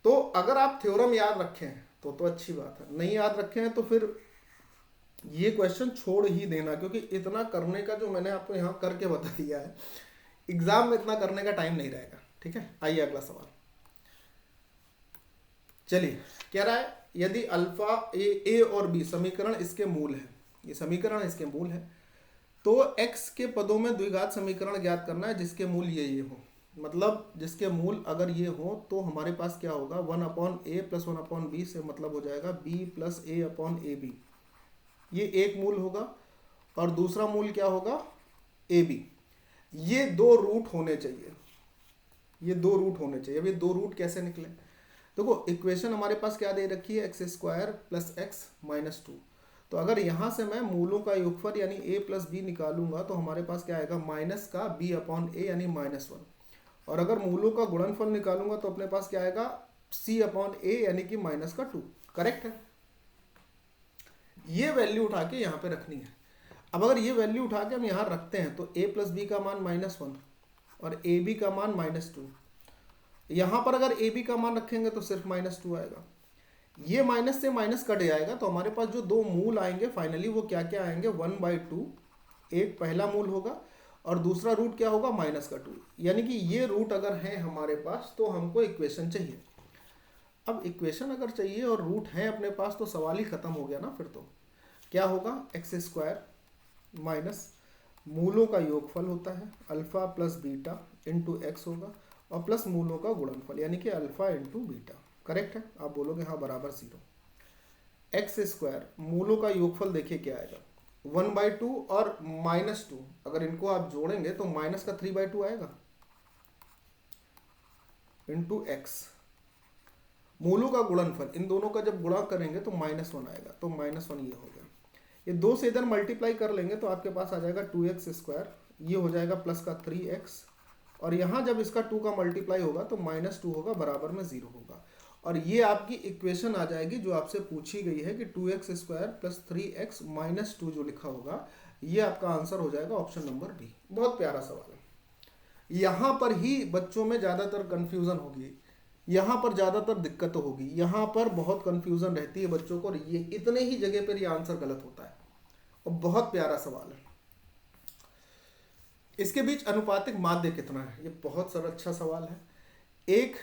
तो अगर आप थ्योरम याद रखे हैं तो अच्छी बात है, नहीं याद रखे हैं तो फिर ये क्वेश्चन छोड़ ही देना, क्योंकि इतना करने का जो मैंने आपको यहाँ करके बता दिया है, एग्जाम में इतना करने का टाइम नहीं रहेगा, ठीक है। आइए अगला सवाल, चलिए कह रहा है यदि अल्फा ए और बी समीकरण इसके मूल है, ये समीकरण इसके मूल है, तो x के पदों में द्विघात समीकरण ज्ञात करना है जिसके मूल ये हो, मतलब जिसके मूल अगर ये हो तो हमारे पास क्या होगा, 1/a प्लस 1/b से मतलब हो जाएगा b प्लस a/ab, ये एक मूल होगा, और दूसरा मूल क्या होगा, ab। ये दो रूट होने चाहिए, ये दो रूट होने चाहिए। अब ये दो रूट कैसे निकले, देखो इक्वेशन हमारे पास क्या दे रखी है, x square plus x minus two. तो अगर यहाँ से मैं मूलों का योगफल यानी a प्लस बी निकालूंगा तो हमारे पास क्या आएगा, माइनस का b/a यानी -1, और अगर मूलों का गुणनफल निकालूंगा तो अपने पास क्या आएगा, c/a यानी कि -2। करेक्ट है, ये वैल्यू उठा के यहाँ पे रखनी है। अब अगर ये वैल्यू उठा के हम यहाँ रखते हैं तो a प्लस बी का मान -1 और ab का मान -2, यहाँ पर अगर ab का मान रखेंगे तो सिर्फ -2 आएगा, ये माइनस से माइनस कट जाएगा, तो हमारे पास जो दो मूल आएंगे फाइनली वो क्या क्या आएंगे, 1/2, एक पहला मूल होगा और दूसरा रूट क्या होगा, -2, यानी कि ये रूट अगर है हमारे पास तो हमको इक्वेशन चाहिए। अब इक्वेशन अगर चाहिए और रूट है अपने पास तो सवाल ही खत्म हो गया ना, फिर तो क्या होगा, एक्स स्क्वायर माइनस मूलों का योगफल होता है alpha plus beta into x होगा, और प्लस मूलों का गुणनफल यानी कि अल्फा इंटू बीटा। करेक्ट है, आप बोलोगे हाँ बराबर 0। एक्स स्क्वायर मूलों का योगफल देखिए क्या आएगा, 1/2 और -2, अगर इनको आप जोड़ेंगे तो माइनस का 3/2 आएगा इंटू एक्स। मूलों का गुणनफल, इन दोनों का जब गुणा करेंगे तो -1 आएगा, तो -1 ये हो गया। ये दो से इधर मल्टीप्लाई कर लेंगे तो आपके पास आ जाएगा 2x स्क्वायर, ये हो जाएगा प्लस का 3x, और यहाँ जब इसका 2 का मल्टीप्लाई होगा तो -2 होगा, बराबर में 0 होगा, और ये आपकी इक्वेशन आ जाएगी जो आपसे पूछी गई है कि 2x square plus 3x minus 2 जो लिखा होगा, ये आपका आंसर हो जाएगा ऑप्शन नंबर बी। बहुत प्यारा सवाल है, यहाँ पर ही बच्चों में ज़्यादातर कन्फ्यूज़न होगी, यहाँ पर ज़्यादातर दिक्कत होगी, यहाँ पर बहुत कन्फ्यूज़न रहती है बच्चों को, और ये इतने ही जगह पर ये आंसर गलत होता है, और बहुत प्यारा सवाल है। इसके बीच अनुपातिक माध्य कितना है, ये बहुत सारा अच्छा सवाल है। एक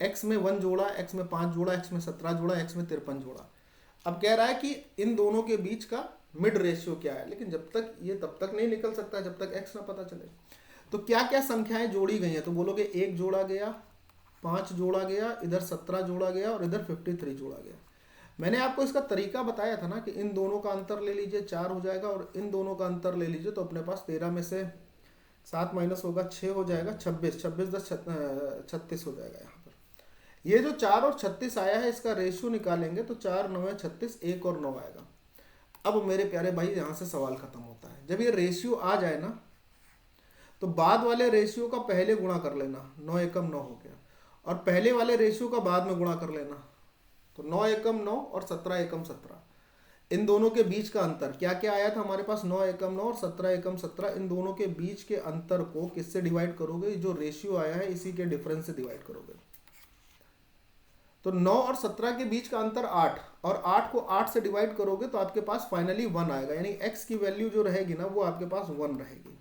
x में 1 जोड़ा, x में 5 जोड़ा, x में 17 जोड़ा, x में 53 जोड़ा। अब कह रहा है कि इन दोनों के बीच का मिड रेशियो क्या है, लेकिन जब तक ये तब तक नहीं निकल सकता जब तक x ना पता चले। तो क्या क्या संख्याएं जोड़ी गई हैं, तो बोलोगे 1 जोड़ा गया, 5 जोड़ा गया, इधर 17 जोड़ा गया, और इधर 53 जोड़ा गया। मैंने आपको इसका तरीका बताया था ना कि इन दोनों का अंतर ले लीजिए 4 हो जाएगा, और इन दोनों का अंतर ले लीजिए तो अपने पास 13 में से 7 माइनस होगा 6 हो जाएगा, 26, 26 10 36 हो जाएगा। यहाँ पर ये जो 4 और 36 आया है इसका रेशियो निकालेंगे तो 4 9 है 36, 1 और 9 आएगा। अब मेरे प्यारे भाई यहाँ से सवाल खत्म होता है, जब ये रेशियो आ जाए ना तो बाद वाले रेशियो का पहले गुणा कर लेना, 9 एकम 9 हो गया, और पहले वाले रेशियो का बाद में गुणा कर लेना, तो 9 एकम 9 और 17 एकम 17। इन दोनों के बीच का अंतर क्या क्या आया था हमारे पास, 9 एकम 9 और 17 एकम 17। इन दोनों के बीच के अंतर को किससे डिवाइड करोगे, जो रेशियो आया है इसी के डिफरेंस से डिवाइड करोगे। तो 9 और 17 के बीच का अंतर 8, और 8 को 8 से डिवाइड करोगे तो आपके पास फाइनली 1 आएगा, यानी x की वैल्यू जो रहेगी ना वो आपके पास 1 रहेगी।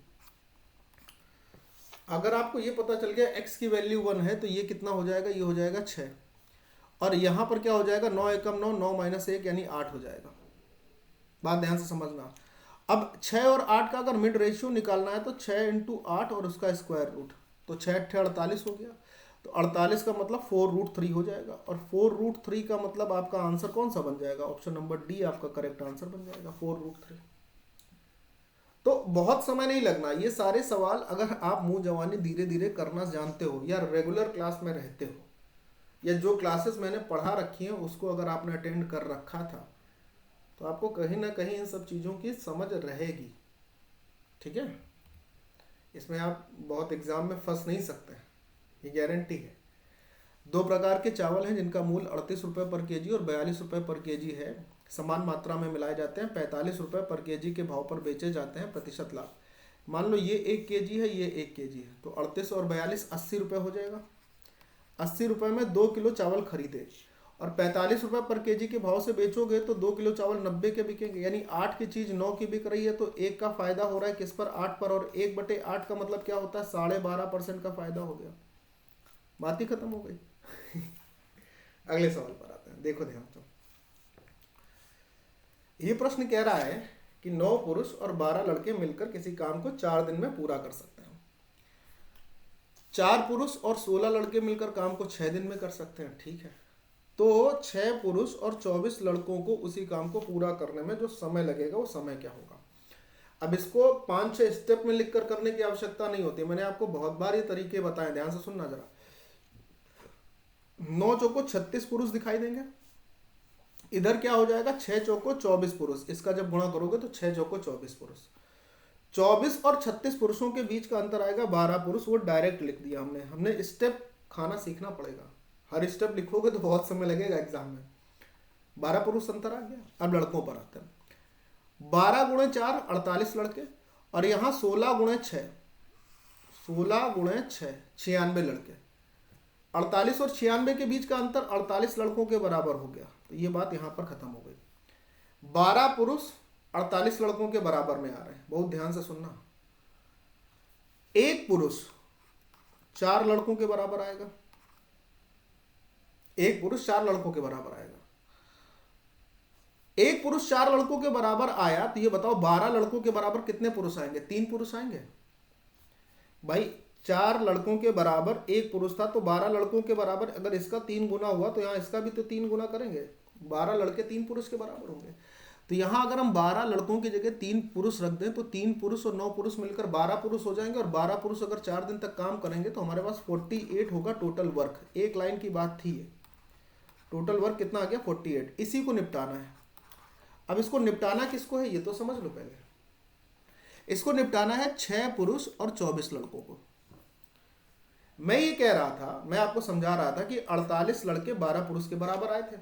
अगर आपको ये पता चल गया x की वैल्यू 1 है तो ये कितना हो जाएगा, ये हो जाएगा 6। और यहाँ पर क्या हो जाएगा, 9 एकम 9, 9 माइनस 1 यानी 8 हो जाएगा। बात ध्यान से समझना। अब 6 और 8 का अगर मिड रेशियो निकालना है तो 6 इंटू 8 और उसका स्क्वायर रूट, तो 6 अट्ठे 48 हो गया। तो 48 का मतलब 4√3 हो जाएगा, और 4√3 का मतलब आपका आंसर कौन सा बन जाएगा, ऑप्शन नंबर डी आपका करेक्ट आंसर बन जाएगा, 4√3। तो बहुत समय नहीं लगना, ये सारे सवाल अगर आप मुंह जवानी धीरे धीरे करना जानते हो, या रेगुलर क्लास में रहते हो, या जो क्लासेस मैंने पढ़ा रखी हैं उसको अगर आपने अटेंड कर रखा था, तो आपको कहीं ना कहीं इन सब चीज़ों की समझ रहेगी। ठीक है, इसमें आप बहुत एग्जाम में फंस नहीं सकते, ये गारंटी है। 2 प्रकार के चावल हैं जिनका मूल्य 38 रुपये पर केजी और 42 रुपये पर केजी है, समान मात्रा में मिलाए जाते हैं, 45 रुपये पर केजी के भाव पर बेचे जाते हैं, प्रतिशत लाभ। मान लो ये 1 केजी है, ये 1 केजी है, तो 38 और 42 80 रुपये हो जाएगा। 80 रुपये में 2 किलो चावल खरीदे और 45 रुपये पर केजी के भाव से बेचोगे तो 2 किलो चावल 90 के बिकेंगे, यानी 8 की चीज़ 9 की बिक रही है, तो 1 का फायदा हो रहा है किस पर, 8 पर, और 1/8 का मतलब क्या होता है, 12.5% का फायदा हो गया। बात ही खत्म हो गई। अगले सवाल पर आते हैं, देखो ध्यान से। ये प्रश्न कह रहा है कि 9 पुरुष और 12 लड़के मिलकर किसी काम को 4 दिन में पूरा कर सकते हैं। 4 पुरुष और 16 लड़के मिलकर काम को 6 दिन में कर सकते हैं, ठीक है। तो 6 पुरुष और 24 लड़कों को उसी काम को पूरा करने में जो समय लगेगा वो समय क्या होगा। अब इसको 5-6 स्टेप में लिखकर करने की आवश्यकता नहीं होती, मैंने आपको बहुत बार ये तरीके बताए, ध्यान से सुनना जरा। 9 चौको 36 पुरुष दिखाई देंगे, इधर क्या हो जाएगा, 6 चौको 24 पुरुष, इसका जब गुणा करोगे तो 6 चौको 24 पुरुष। 24 और 36 पुरुषों के बीच का अंतर आएगा 12 पुरुष, वो डायरेक्ट लिख दिया हमने स्टेप खाना सीखना पड़ेगा, हर स्टेप लिखोगे तो बहुत समय लगेगा एग्जाम में। 12 पुरुष अंतर आ गया। अब लड़कों पर आते हैं, 12 गुणे 4 48 लड़के, और यहाँ 16 गुणे 6 96 लड़के। 48 और 96 के बीच का अंतर 48 लड़कों के बराबर हो गया, तो ये बात यहाँ पर खत्म हो गई। 12 पुरुष 48 लड़कों के बराबर में आ रहे हैं, बहुत ध्यान से सुनना। 1 पुरुष 4 लड़कों के बराबर आएगा, 1 पुरुष 4 लड़कों के बराबर आएगा। 1 पुरुष 4 लड़कों के बराबर आया, तो ये बताओ 12 लड़कों के बराबर कितने पुरुष आएंगे, 3 पुरुष आएंगे भाई। 4 लड़कों के बराबर 1 पुरुष था, तो 12 लड़कों के बराबर अगर इसका 3 गुना हुआ तो यहाँ इसका भी तो 3 गुना करेंगे, 12 लड़के 3 पुरुष के बराबर होंगे। तो यहाँ अगर हम 12 लड़कों की जगह 3 पुरुष रख दें तो 3 पुरुष और 9 पुरुष मिलकर 12 पुरुष हो जाएंगे, और 12 पुरुष अगर 4 दिन तक काम करेंगे तो हमारे पास 48 होगा टोटल वर्क। एक लाइन की बात थी ये, टोटल वर्क कितना आ गया, 48। इसी को निपटाना है। अब इसको निपटाना किसको है ये तो समझ लो पहले। इसको निपटाना है 6 पुरुष और 24 लड़कों को। मैं ये कह रहा था, मैं आपको समझा रहा था कि 48 लड़के 12 पुरुष के बराबर आए थे,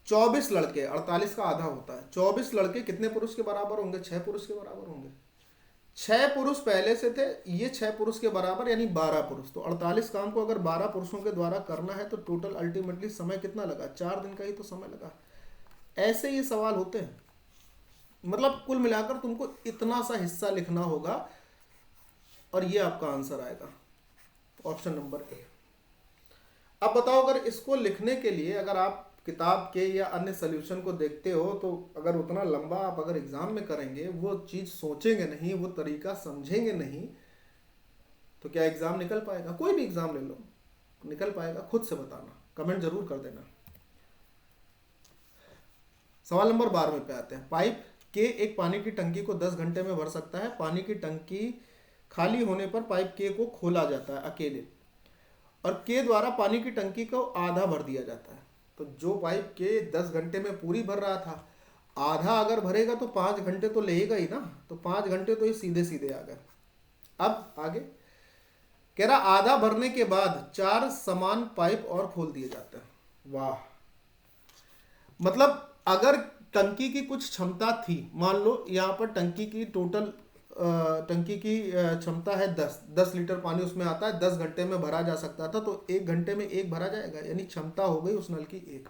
24 लड़के, 48 का आधा होता है, 24 लड़के कितने पुरुष के बराबर होंगे, 6 पुरुष के बराबर होंगे। 6 पुरुष पहले से थे, ये 6 पुरुष के बराबर यानी 12 पुरुष। तो 48 काम को अगर 12 पुरुषों के द्वारा करना है तो टोटल अल्टीमेटली समय कितना लगा, 4 दिन का ही तो समय लगा। ऐसे ये सवाल होते हैं, मतलब कुल मिलाकर तुमको इतना सा हिस्सा लिखना होगा और ये आपका आंसर आएगा, ऑप्शन नंबर ए। अब बताओ, अगर इसको लिखने के लिए अगर आप किताब के या अन्य सॉल्यूशन को देखते हो तो अगर उतना लंबा आप अगर एग्जाम में करेंगे, वो चीज़ सोचेंगे नहीं, वो तरीका समझेंगे नहीं, तो क्या एग्जाम निकल पाएगा? कोई भी एग्जाम ले लो, निकल पाएगा? खुद से बताना, कमेंट जरूर कर देना। सवाल नंबर 12 पे आते हैं। पाइप के एक पानी की टंकी को 10 घंटे में भर सकता है। पानी की टंकी खाली होने पर पाइप के को खोला जाता है अकेले, और के द्वारा पानी की टंकी को आधा भर दिया जाता है। तो जो पाइप के 10 घंटे में पूरी भर रहा था, आधा अगर भरेगा तो 5 घंटे तो लेगा ही ना, तो 5 घंटे तो ये सीधे सीधे आ गए। अब आगे कह रहा आधा भरने के बाद 4 समान पाइप और खोल दिए जाते हैं। वाह, मतलब अगर टंकी की कुछ क्षमता थी, मान लो यहाँ पर टंकी की टोटल टंकी की क्षमता है 10 लीटर पानी उसमें आता है, 10 घंटे में भरा जा सकता था, तो 1 घंटे में 1 भरा जाएगा, यानी क्षमता हो गई उस नल की 1।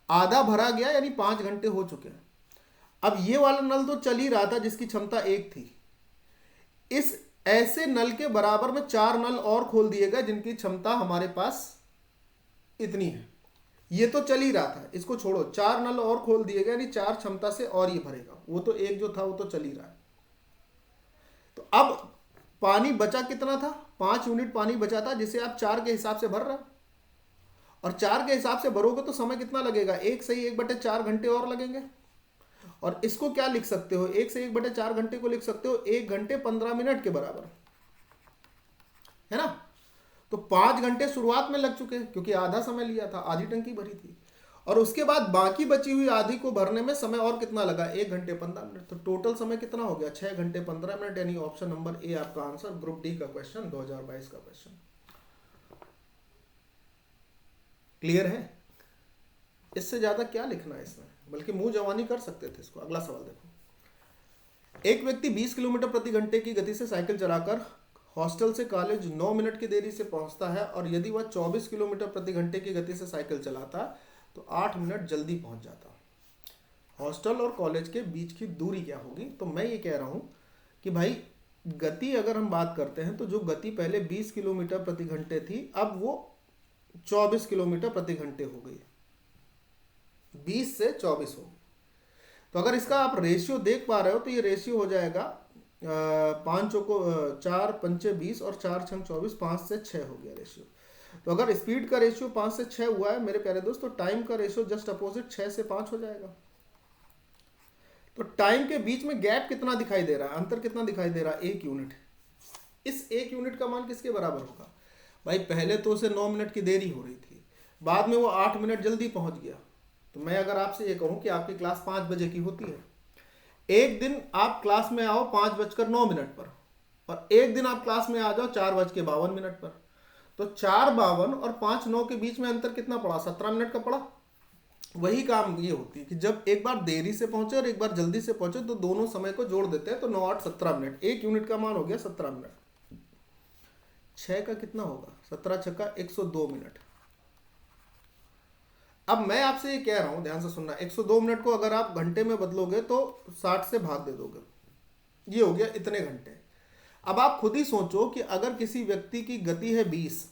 आधा भरा गया यानी 5 घंटे हो चुके हैं। अब ये वाला नल तो चल ही रहा था जिसकी क्षमता 1 थी, इस ऐसे नल के बराबर में 4 नल और खोल दिए गए जिनकी क्षमता हमारे पास इतनी है। ये तो चल ही रहा था, इसको छोड़ो, 4 नल और खोल दिए गए, यानी 4 क्षमता से और ये भरेगा। वो तो एक जो था वो तो चल ही रहा है। तो अब पानी बचा कितना था, 5 यूनिट पानी बचा था, जिसे आप 4 के हिसाब से भर रहे हो। और 4 के हिसाब से भरोगे तो समय कितना लगेगा, 1/4 घंटे और लगेंगे। और इसको क्या लिख सकते हो, 1/4 घंटे को लिख सकते हो 1 घंटे 15 मिनट के बराबर, है ना। तो 5 घंटे शुरुआत में लग चुके हैं, क्योंकि आधा समय लिया था, आधी टंकी भरी थी। और उसके बाद बाकी बची हुई आधी को भरने में समय और कितना लगा, 1 घंटे 15 मिनट। तो टोटल समय कितना हो गया, 6 घंटे 15 मिनट। यानी ऑप्शन नंबर ए आपका आंसर, ग्रुप डी का क्वेश्चन, 2022 का क्वेश्चन। क्लियर है। इससे ज्यादा क्या लिखना है इसमें, बल्कि मुंह जवानी कर सकते थे इसको। अगला सवाल देखो। एक व्यक्ति 20 किलोमीटर प्रति घंटे की गति से साइकिल चलाकर हॉस्टल से कॉलेज 9 मिनट की देरी से पहुंचता है, और यदि वह 24 किलोमीटर प्रति घंटे की गति से साइकिल चलाता तो 8 मिनट जल्दी पहुंच जाता। हॉस्टल और कॉलेज के बीच की दूरी क्या होगी। तो मैं ये कह रहा हूं कि भाई गति अगर हम बात करते हैं तो जो गति पहले 20 किलोमीटर प्रति घंटे थी, अब वो 24 किलोमीटर प्रति घंटे हो गई, 20 से 24 हो गई। तो अगर इसका आप रेशियो देख पा रहे हो तो ये रेशियो हो जाएगा 5 चौको 4 पंचे 20 और 4 छंग 24, 5 से 6 हो गया रेशियो। तो अगर स्पीड का रेशियो 5 से 6 हुआ है मेरे प्यारे दोस्त, तो टाइम का रेशियो जस्ट अपोजिट 6 से 5 हो जाएगा। तो टाइम के बीच में गैप कितना दिखाई दे रहा है, अंतर कितना दिखाई दे रहा है, 1 यूनिट। इस 1 यूनिट का मान किसके बराबर होगा भाई, पहले तो उसे 9 मिनट की देरी हो रही थी, बाद में वो 8 मिनट जल्दी पहुंच गया। तो मैं अगर आपसे ये कहूं कि आपकी क्लास 5 बजे की होती है, एक दिन आप क्लास में आओ 5:09 पर, और एक दिन आप क्लास में आ जाओ 4:52 पर, तो 4:52 और 5:09 के बीच में अंतर कितना पड़ा, 17 मिनट का पड़ा। वही काम ये होती है कि जब एक बार देरी से पहुंचे और एक बार जल्दी से पहुंचे तो दोनों समय को जोड़ देते हैं, तो 9 8 17 मिनट, 1 यूनिट का मान हो गया 17 मिनट। 6 का कितना होगा, 17 छक्का 102 मिनट। अब मैं आपसे ये कह रहा हूं, ध्यान से सुनना, 102 मिनट को अगर आप घंटे में बदलोगे तो 60 से भाग दे दोगे, ये हो गया इतने घंटे। अब आप खुद ही सोचो कि अगर किसी व्यक्ति की गति है 20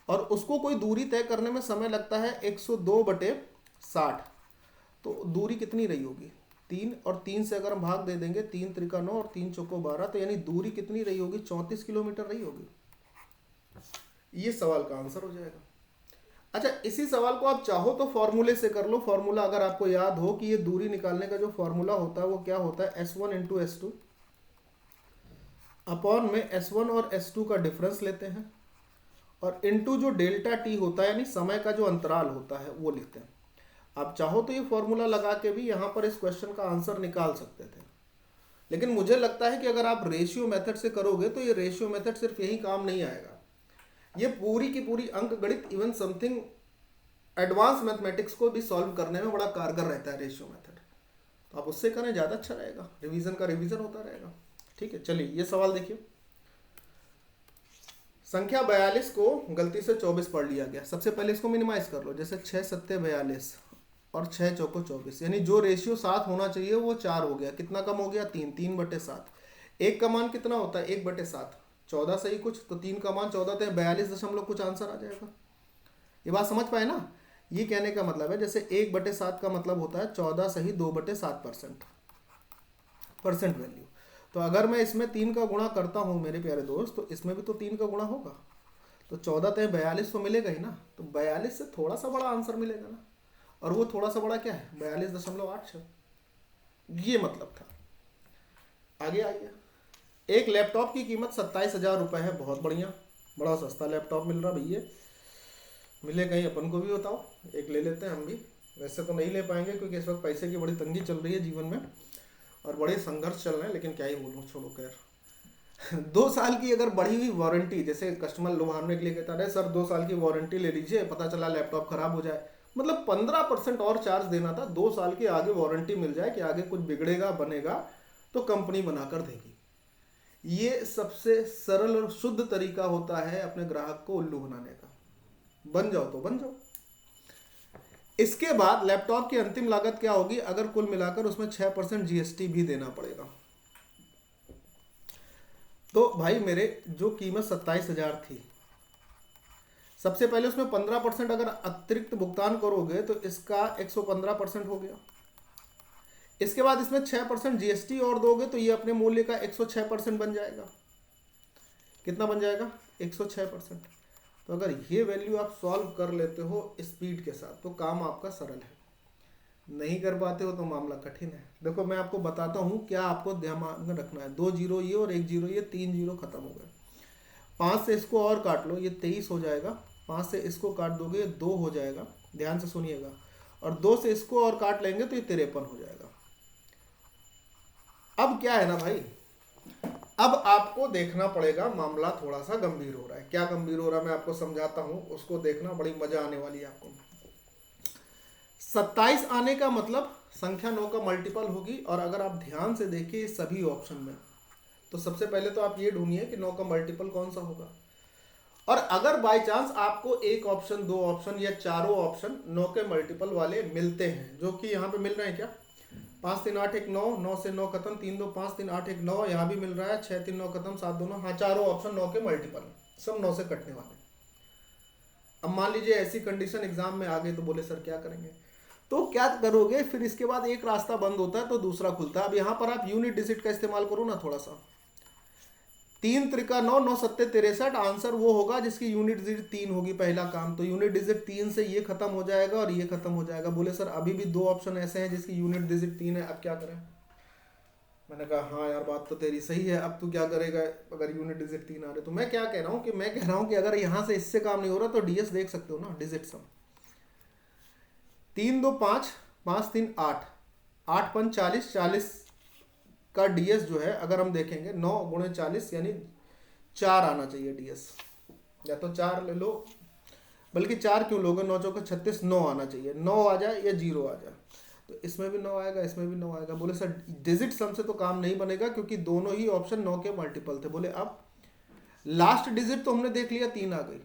और उसको कोई दूरी तय करने में समय लगता है 102/60, तो दूरी कितनी रही होगी, 3, और 3 से अगर हम भाग दे देंगे, 3 त्रिका 9 और 3 चौको 12, तो यानी दूरी कितनी रही होगी, 34 किलोमीटर रही होगी। ये सवाल का आंसर हो जाएगा। अच्छा, इसी सवाल को आप चाहो तो फॉर्मूले से कर लो। फॉर्मूला अगर आपको याद हो कि ये दूरी निकालने का जो फॉर्मूला होता है वो क्या होता है, S1 इंटू S2 अपॉन में S1 और S2 का डिफरेंस लेते हैं, और इनटू जो डेल्टा टी होता है यानी समय का जो अंतराल होता है वो लिखते हैं। आप चाहो तो ये फॉर्मूला लगा के भी यहाँ पर इस क्वेश्चन का आंसर निकाल सकते थे, लेकिन मुझे लगता है कि अगर आप रेशियो मेथड से करोगे तो ये रेशियो मेथड सिर्फ यही काम नहीं आएगा, ये पूरी की पूरी अंक गणित, इवन समथिंग एडवांस मैथमेटिक्स को भी सॉल्व करने में बड़ा कारगर रहता है रेशियो मेथड। तो आप उससे करें ज़्यादा अच्छा रहेगा, रिवीजन का रिवीजन होता रहेगा। ठीक है, चलिए ये सवाल देखिए। संख्या 42 को गलती से 24 पढ़ लिया गया। सबसे पहले इसको मिनिमाइज कर लो, जैसे 6 सत्ते 42 और 6 चौको 24, यानी जो रेशियो 7 होना चाहिए वो 4 हो गया। कितना कम हो गया, 3, 3/7। एक का मान कितना होता है, 1/7, 14 सही कुछ, तो 3 का मान 14 थे, 42 कुछ आंसर आ जाएगा। ये बात समझ पाए ना। ये कहने का मतलब है जैसे 1/7 का मतलब होता है 14 सही 2/7% परसेंट वैल्यू। तो अगर मैं इसमें 3 का गुणा करता हूँ मेरे प्यारे दोस्त, तो इसमें भी तो 3 का गुणा होगा, तो 14 तय 42 तो मिलेगा ही ना। तो 42 से थोड़ा सा बड़ा आंसर मिलेगा ना, और वो थोड़ा सा बड़ा क्या है, 42.86। ये मतलब था। आगे आइए। एक लैपटॉप की कीमत 27,000 रुपये है, बहुत बढ़िया, बड़ा सस्ता लैपटॉप मिल रहा भैया। मिले कहीं अपन को भी बताओ, एक ले लेते हैं हम भी। वैसे तो नहीं ले पाएंगे क्योंकि इस वक्त पैसे की बड़ी तंगी चल रही है जीवन में, और बड़े संघर्ष चल रहे हैं, लेकिन क्या ही बोलूँ, छोड़ो खैर। 2 साल की अगर बढ़ी हुई वारंटी, जैसे कस्टमर लुभाने के लिए कहता है सर 2 साल की वारंटी ले लीजिए, पता चला लैपटॉप खराब हो जाए, मतलब 15% और चार्ज देना था, 2 साल की आगे वारंटी मिल जाए कि आगे कुछ बिगड़ेगा बनेगा तो कंपनी बना कर देगी। ये सबसे सरल और शुद्ध तरीका होता है अपने ग्राहक को उल्लू बनाने का। बन जाओ तो बन जाओ। इसके बाद लैपटॉप की अंतिम लागत क्या होगी, अगर कुल मिलाकर उसमें 6% GST भी देना पड़ेगा। तो भाई मेरे जो कीमत 27,000 थी, सबसे पहले उसमें 15% अगर अतिरिक्त भुगतान करोगे तो इसका 115% हो गया। इसके बाद इसमें 6% जीएसटी और दोगे तो ये अपने मूल्य का 106% बन जाएगा। कितना बन जाएगा? 106%। तो अगर ये वैल्यू आप सॉल्व कर लेते हो स्पीड के साथ तो काम आपका सरल है, नहीं कर पाते हो तो मामला कठिन है। देखो मैं आपको बताता हूँ क्या आपको ध्यान में रखना है। 2 जीरो ये और 1 जीरो ये, 3 जीरो खत्म हो गए। 5 से इसको और काट लो, ये 23 हो जाएगा। 5 से इसको काट दोगे ये 2 हो जाएगा, ध्यान से सुनिएगा। और 2 से इसको और काट लेंगे तो ये 53 हो जाएगा। अब क्या है ना भाई, अब आपको देखना पड़ेगा, मामला थोड़ा सा गंभीर हो रहा है। क्या गंभीर हो रहा है मैं आपको समझाता हूं, उसको देखना, बड़ी मजा आने वाली है आपको। 27 आने का मतलब संख्या 9 का मल्टीपल होगी। और अगर आप ध्यान से देखिए सभी ऑप्शन में, तो सबसे पहले तो आप ये ढूंढिए कि 9 का मल्टीपल कौन सा होगा। और अगर बाय चांस आपको एक ऑप्शन, 2 ऑप्शन या चारों ऑप्शन 9 के मल्टीपल वाले मिलते हैं, जो कि यहाँ पे मिल रहे हैं क्या, 5 3 8 1 9, 9 से 9 खत्म, 3 2 5 3 8 1 9, यहाँ भी मिल रहा है 6 3 9 खत्म, 7 2 9। हाँ, चारों ऑप्शन 9 के मल्टीपल, सब 9 से कटने वाले। अब मान लीजिए ऐसी कंडीशन एग्जाम में आ गई तो बोले सर क्या करेंगे, तो क्या करोगे फिर इसके बाद एक रास्ता बंद होता है तो दूसरा खुलता है। अब यहाँ पर आप यूनिट डिजिट का इस्तेमाल करो ना थोड़ा सा। 3 त्रिका 9, 9 सत्ते 63, आंसर वो होगा जिसकी यूनिट डिजिट 3 होगी, पहला काम। तो यूनिट डिजिट 3 से ये खत्म हो जाएगा और ये खत्म हो जाएगा। बोले सर अभी भी 2 ऑप्शन ऐसे हैं जिसकी यूनिट डिजिट 3 है, अब क्या करें। मैंने कहा हाँ यार बात तो तेरी सही है, अब तू क्या करेगा अगर यूनिट डिजिट 3 आ रहे। तो मैं क्या कह रहा हूँ कि मैं कह रहा हूँ कि अगर यहाँ से इससे काम नहीं हो रहा तो डीएस देख सकते हो ना, डिजिट सम। 3 2 5, 5 3 8, 8 5 40, 40 का डीएस जो है अगर हम देखेंगे 9 गुणे 40 यानी 4 आना चाहिए डीएस। या तो 4 ले लो, बल्कि 4 क्यों लोगे, 9 चौके 36, 9 आना चाहिए। 9 आ जाए या 0 आ जाए, तो इसमें भी 9 आएगा, इसमें भी 9 आएगा। बोले सर डिजिट सम से तो काम नहीं बनेगा क्योंकि दोनों ही ऑप्शन 9 के मल्टीपल थे। बोले अब लास्ट डिजिट तो हमने देख लिया 3 आ गई,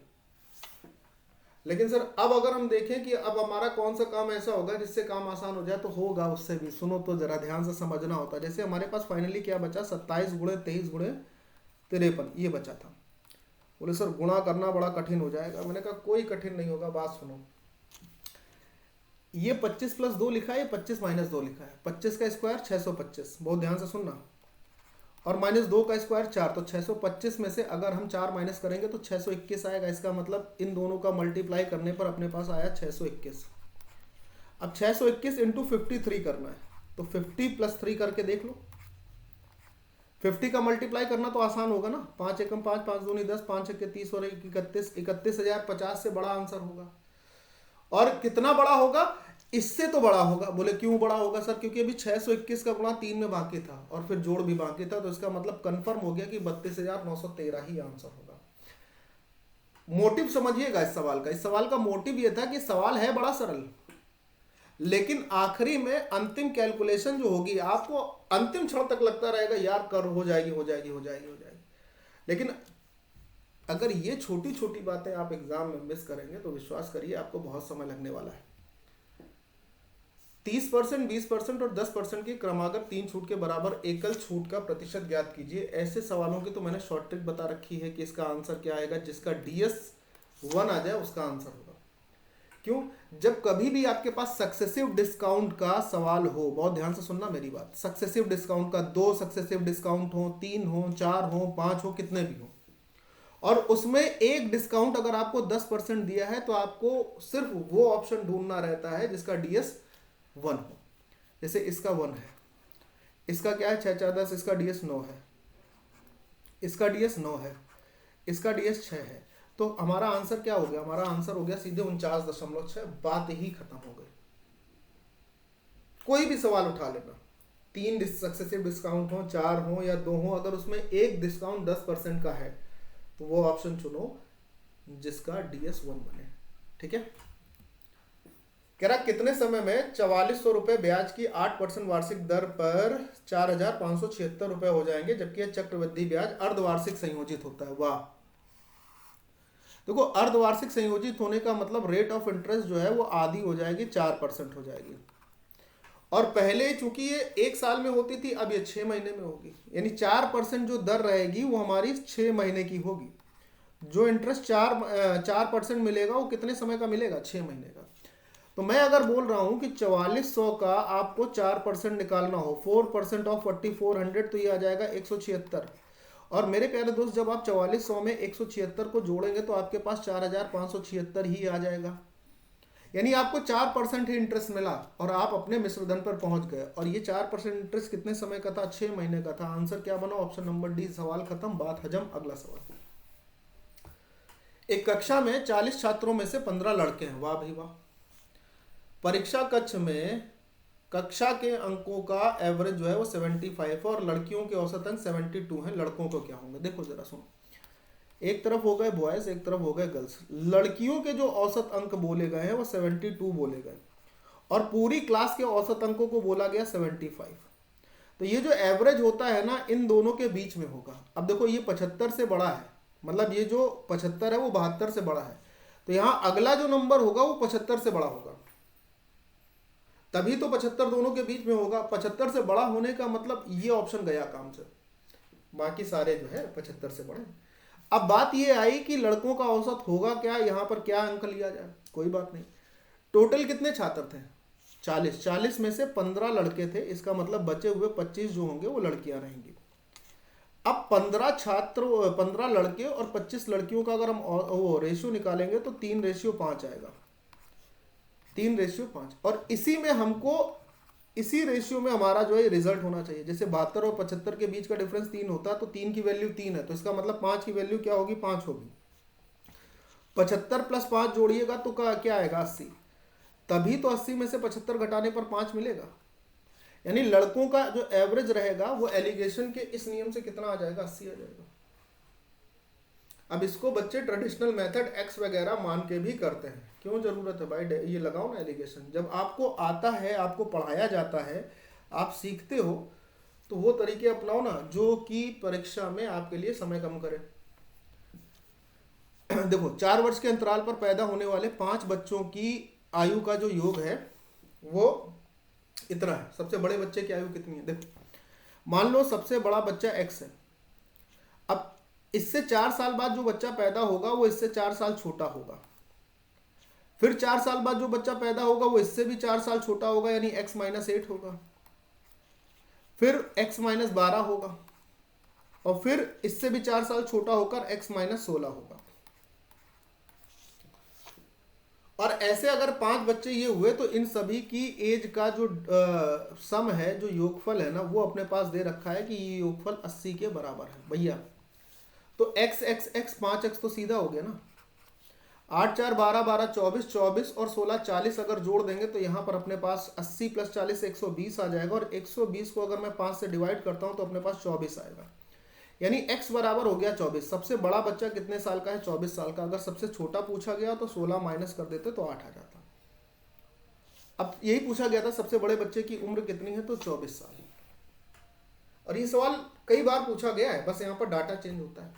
लेकिन सर अब अगर हम देखें कि अब हमारा कौन सा काम ऐसा होगा जिससे काम आसान हो जाए, तो होगा उससे भी। सुनो तो जरा ध्यान से समझना होता है। जैसे हमारे पास फाइनली क्या बचा, 27 गुणे 23 गुणे 53 ये बचा था। बोले सर गुणा करना बड़ा कठिन हो जाएगा। मैंने कहा कोई कठिन नहीं होगा, बात सुनो। ये 25 प्लस 2 लिखा है, 25 माइनस 2 लिखा है। 25 का स्क्वायर 625, बहुत ध्यान से सुनना, और माइनस 2 का स्क्वायर 4, तो 625 में से अगर हम 4 माइनस करेंगे तो 621 आएगा। इसका मतलब इन दोनों का मल्टीप्लाई करने पर अपने पास आया 621। अब 621 इंटू 53 करना है, तो 50 प्लस 3 करके देख लो। 50 का मल्टीप्लाई करना तो आसान होगा ना, 5 एकम 5, 5 दूनी 10, 5 एक 30 और 31, 31,050 से बड़ा आंसर होगा। और कितना बड़ा होगा, इससे तो बड़ा होगा। बोले क्यों बड़ा होगा सर, क्योंकि अभी 621 का गुणा 3 में बाकी था और फिर जोड़ भी बाकी था, तो इसका मतलब कंफर्म हो गया कि 32,913 ही आंसर होगा। मोटिव समझिएगा इस सवाल का। इस सवाल का मोटिव ये था कि सवाल है बड़ा सरल, लेकिन आखिरी में अंतिम कैलकुलेशन जो होगी आपको अंतिम क्षण तक लगता रहेगा यार कर हो जाएगी हो जाएगी हो जाएगी हो जाएगी। लेकिन अगर ये छोटी छोटी बातें आप एग्जाम में मिस करेंगे तो विश्वास करिए आपको बहुत समय लगने वाला है। 30%, 20% और 10% की क्रमागत 3 छूट के बराबर एकल छूट का प्रतिशत ज्ञात कीजिए। ऐसे सवालों की तो मैंने शॉर्ट ट्रिक बता रखी है कि इसका आंसर क्या आएगा, जिसका डीएस 1 आ जाए उसका आंसर होगा। क्यों, जब कभी भी आपके पास सक्सेसिव डिस्काउंट का सवाल हो, बहुत ध्यान से सुनना मेरी बात, सक्सेसिव डिस्काउंट का 2 सक्सेसिव डिस्काउंट हो, 3 हो, 4 हो, 5 हो, कितने भी हो, और उसमें एक डिस्काउंट अगर आपको 10% दिया है तो आपको सिर्फ वो ऑप्शन ढूंढना रहता है जिसका डीएस 1 हो। जैसे इसका 1 है, इसका क्या है 6 4 10, इसका डीएस 9 है, इसका डीएस 9 है, इसका डीएस 6 है, तो हमारा आंसर क्या हो गया, हमारा आंसर हो गया सीधे 49.6। बात ही खत्म हो गई। कोई भी सवाल उठा लेना, 3 सक्सेसिव डिस्काउंट हो, 4 हो या 2 हो, अगर उसमें एक डिस्काउंट 10% का है तो वो ऑप्शन चुनो जिसका डीएस 1 बने। ठीक है, कह रहा कितने समय में 4400 रुपए ब्याज की 8% वार्षिक दर पर 4576 रुपए हो जाएंगे, जबकि यह चक्रवृद्धि ब्याज अर्धवार्षिक संयोजित होता है। वाह, देखो अर्धवार्षिक संयोजित होने का मतलब रेट ऑफ इंटरेस्ट जो है वो आधी हो जाएगी, 4% हो जाएगी। और पहले चूंकि ये 1 साल में होती थी, अब ये 6 महीने में होगी, यानी 4% जो दर रहेगी वो हमारी 6 महीने की होगी। जो इंटरेस्ट 4% मिलेगा वो कितने समय का मिलेगा? 6 महीने का। तो मैं अगर बोल रहा हूं कि 4400 का आपको 4% निकालना हो, 4% ऑफ 4400, तो ये आ जाएगा 176। और मेरे प्यारे दोस्त, जब आप 4400 में 176 को जोड़ेंगे तो आपके पास 4576 ही आ जाएगा। यानी आपको 4% ही इंटरेस्ट मिला और आप अपने मिश्रधन पर पहुंच गए। और ये 4% इंटरेस्ट कितने समय का था? 6 महीने का था। आंसर क्या बना? Option number D. सवाल खत्म, बात हजम। अगला सवाल। एक कक्षा में 40 छात्रों में से 15 लड़के हैं। वाह भाई वाह। परीक्षा कक्ष में कक्षा के अंकों का एवरेज जो है वो 75 है और लड़कियों के औसत अंक 72 हैं। लड़कों को क्या होंगे? देखो जरा सुनो, एक तरफ हो गए बॉयज, एक तरफ हो गए गर्ल्स। लड़कियों के जो औसत अंक बोले गए हैं वो 72 बोले गए और पूरी क्लास के औसत अंकों को बोला गया 75। तो ये जो एवरेज होता है ना, इन दोनों के बीच में होगा। अब देखो ये 75 से बड़ा है, मतलब ये जो 75 है वो 72 से बड़ा है, तो यहाँ अगला जो नंबर होगा वो 75 से बड़ा होगा, तभी तो 75 दोनों के बीच में होगा। 75 से बड़ा होने का मतलब ये ऑप्शन गया काम से, बाकी सारे जो है 75 से बड़े। अब बात ये आई कि लड़कों का औसत होगा क्या, यहाँ पर क्या अंक लिया जाए? कोई बात नहीं। टोटल कितने छात्र थे? 40। 40 में से 15 लड़के थे, इसका मतलब बचे हुए 25 जो होंगे वो लड़कियां रहेंगी। अब 15 लड़के और 25 लड़कियों का अगर हम वो रेशियो निकालेंगे तो 3:5 आएगा। 3:5। और इसी में हमको, इसी रेशियो में हमारा जो है रिजल्ट होना चाहिए। जैसे 72 और 75 के बीच का डिफरेंस 3 होता है, तो 3 की वैल्यू 3 है, तो इसका मतलब 5 की वैल्यू क्या होगी? 5 होगी। 75 + 5 जोड़िएगा तो क्या आएगा? 80। तभी तो 80 में से 75 घटाने पर 5 मिलेगा। यानी लड़कों का जो एवरेज रहेगा वो एलिगेशन के इस नियम से कितना आ जाएगा? 80 आ जाएगा। अब इसको बच्चे ट्रेडिशनल मेथड एक्स वगैरह मान के भी करते हैं। क्यों जरूरत है भाई? ये लगाओ ना एलिगेशन। जब आपको आता है, आपको पढ़ाया जाता है, आप सीखते हो, तो वो तरीके अपनाओ ना जो कि परीक्षा में आपके लिए समय कम करे। देखो 4 वर्ष के अंतराल पर पैदा होने वाले 5 बच्चों की आयु का जो योग है वो इतना है। सबसे बड़े बच्चे की आयु कितनी है? देखो मान लो सबसे बड़ा बच्चा x है। अब इससे 4 साल बाद जो बच्चा पैदा होगा वो इससे 4 साल छोटा होगा। फिर 4 साल बाद जो बच्चा पैदा होगा वो इससे भी 4 साल छोटा होगा, यानी x - 8 होगा। फिर x - 12 होगा और फिर इससे भी 4 साल छोटा होकर x - 16 होगा। और ऐसे अगर 5 बच्चे ये हुए तो इन सभी की एज का जो सम है, जो योगफल है ना, वो अपने पास दे रखा है कि ये योगफल 80 के बराबर है भैया। तो x x x 5x तो सीधा हो गया ना। 8 4 12 12 24 24 और 16 40 अगर जोड़ देंगे तो यहाँ पर अपने पास 80 + 40 120 आ जाएगा। और 120 को अगर मैं 5 से डिवाइड करता हूँ तो अपने पास 24 आएगा। यानी x बराबर हो गया 24। सबसे बड़ा बच्चा कितने साल का है? 24 साल का। अगर सबसे छोटा पूछा गया तो 16 माइनस कर देते तो 8 आ जाता। अब यही पूछा गया था सबसे बड़े बच्चे की उम्र कितनी है, तो 24 साल। और ये सवाल कई बार पूछा गया है, बस यहाँ पर डाटा चेंज होता है।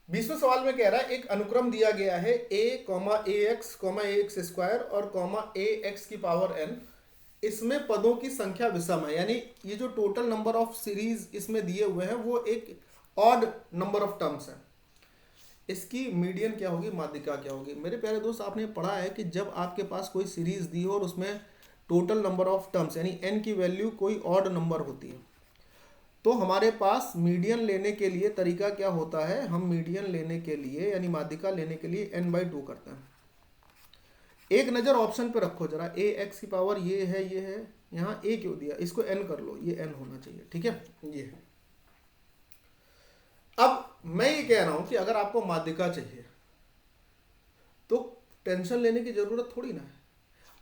20वें सवाल में कह रहा है एक अनुक्रम दिया गया है a, ax, ax² और ax⁴n। इसमें पदों की संख्या विषम है, यानी ये जो टोटल नंबर ऑफ सीरीज इसमें दिए हुए हैं वो एक ऑड नंबर ऑफ टर्म्स है। इसकी मीडियन क्या होगी, माध्यिका क्या होगी? मेरे प्यारे दोस्त, आपने पढ़ा है कि जब आपके पास कोई सीरीज दी हो और उसमें टोटल नंबर ऑफ टर्म्स यानी n की वैल्यू कोई ऑड नंबर होती है, तो हमारे पास मीडियन लेने के लिए तरीका क्या होता है? हम मीडियन लेने के लिए यानी माध्यिका लेने के लिए n/2 करते हैं। एक नज़र ऑप्शन पे रखो जरा, ax⁴ ये है, यहाँ a क्यों दिया? इसको n कर लो, ये n होना चाहिए, ठीक है? ये है। अब मैं ये कह रहा हूं कि अगर आपको माध्यिका चाहिए तो टेंशन लेने की जरूरत थोड़ी ना है।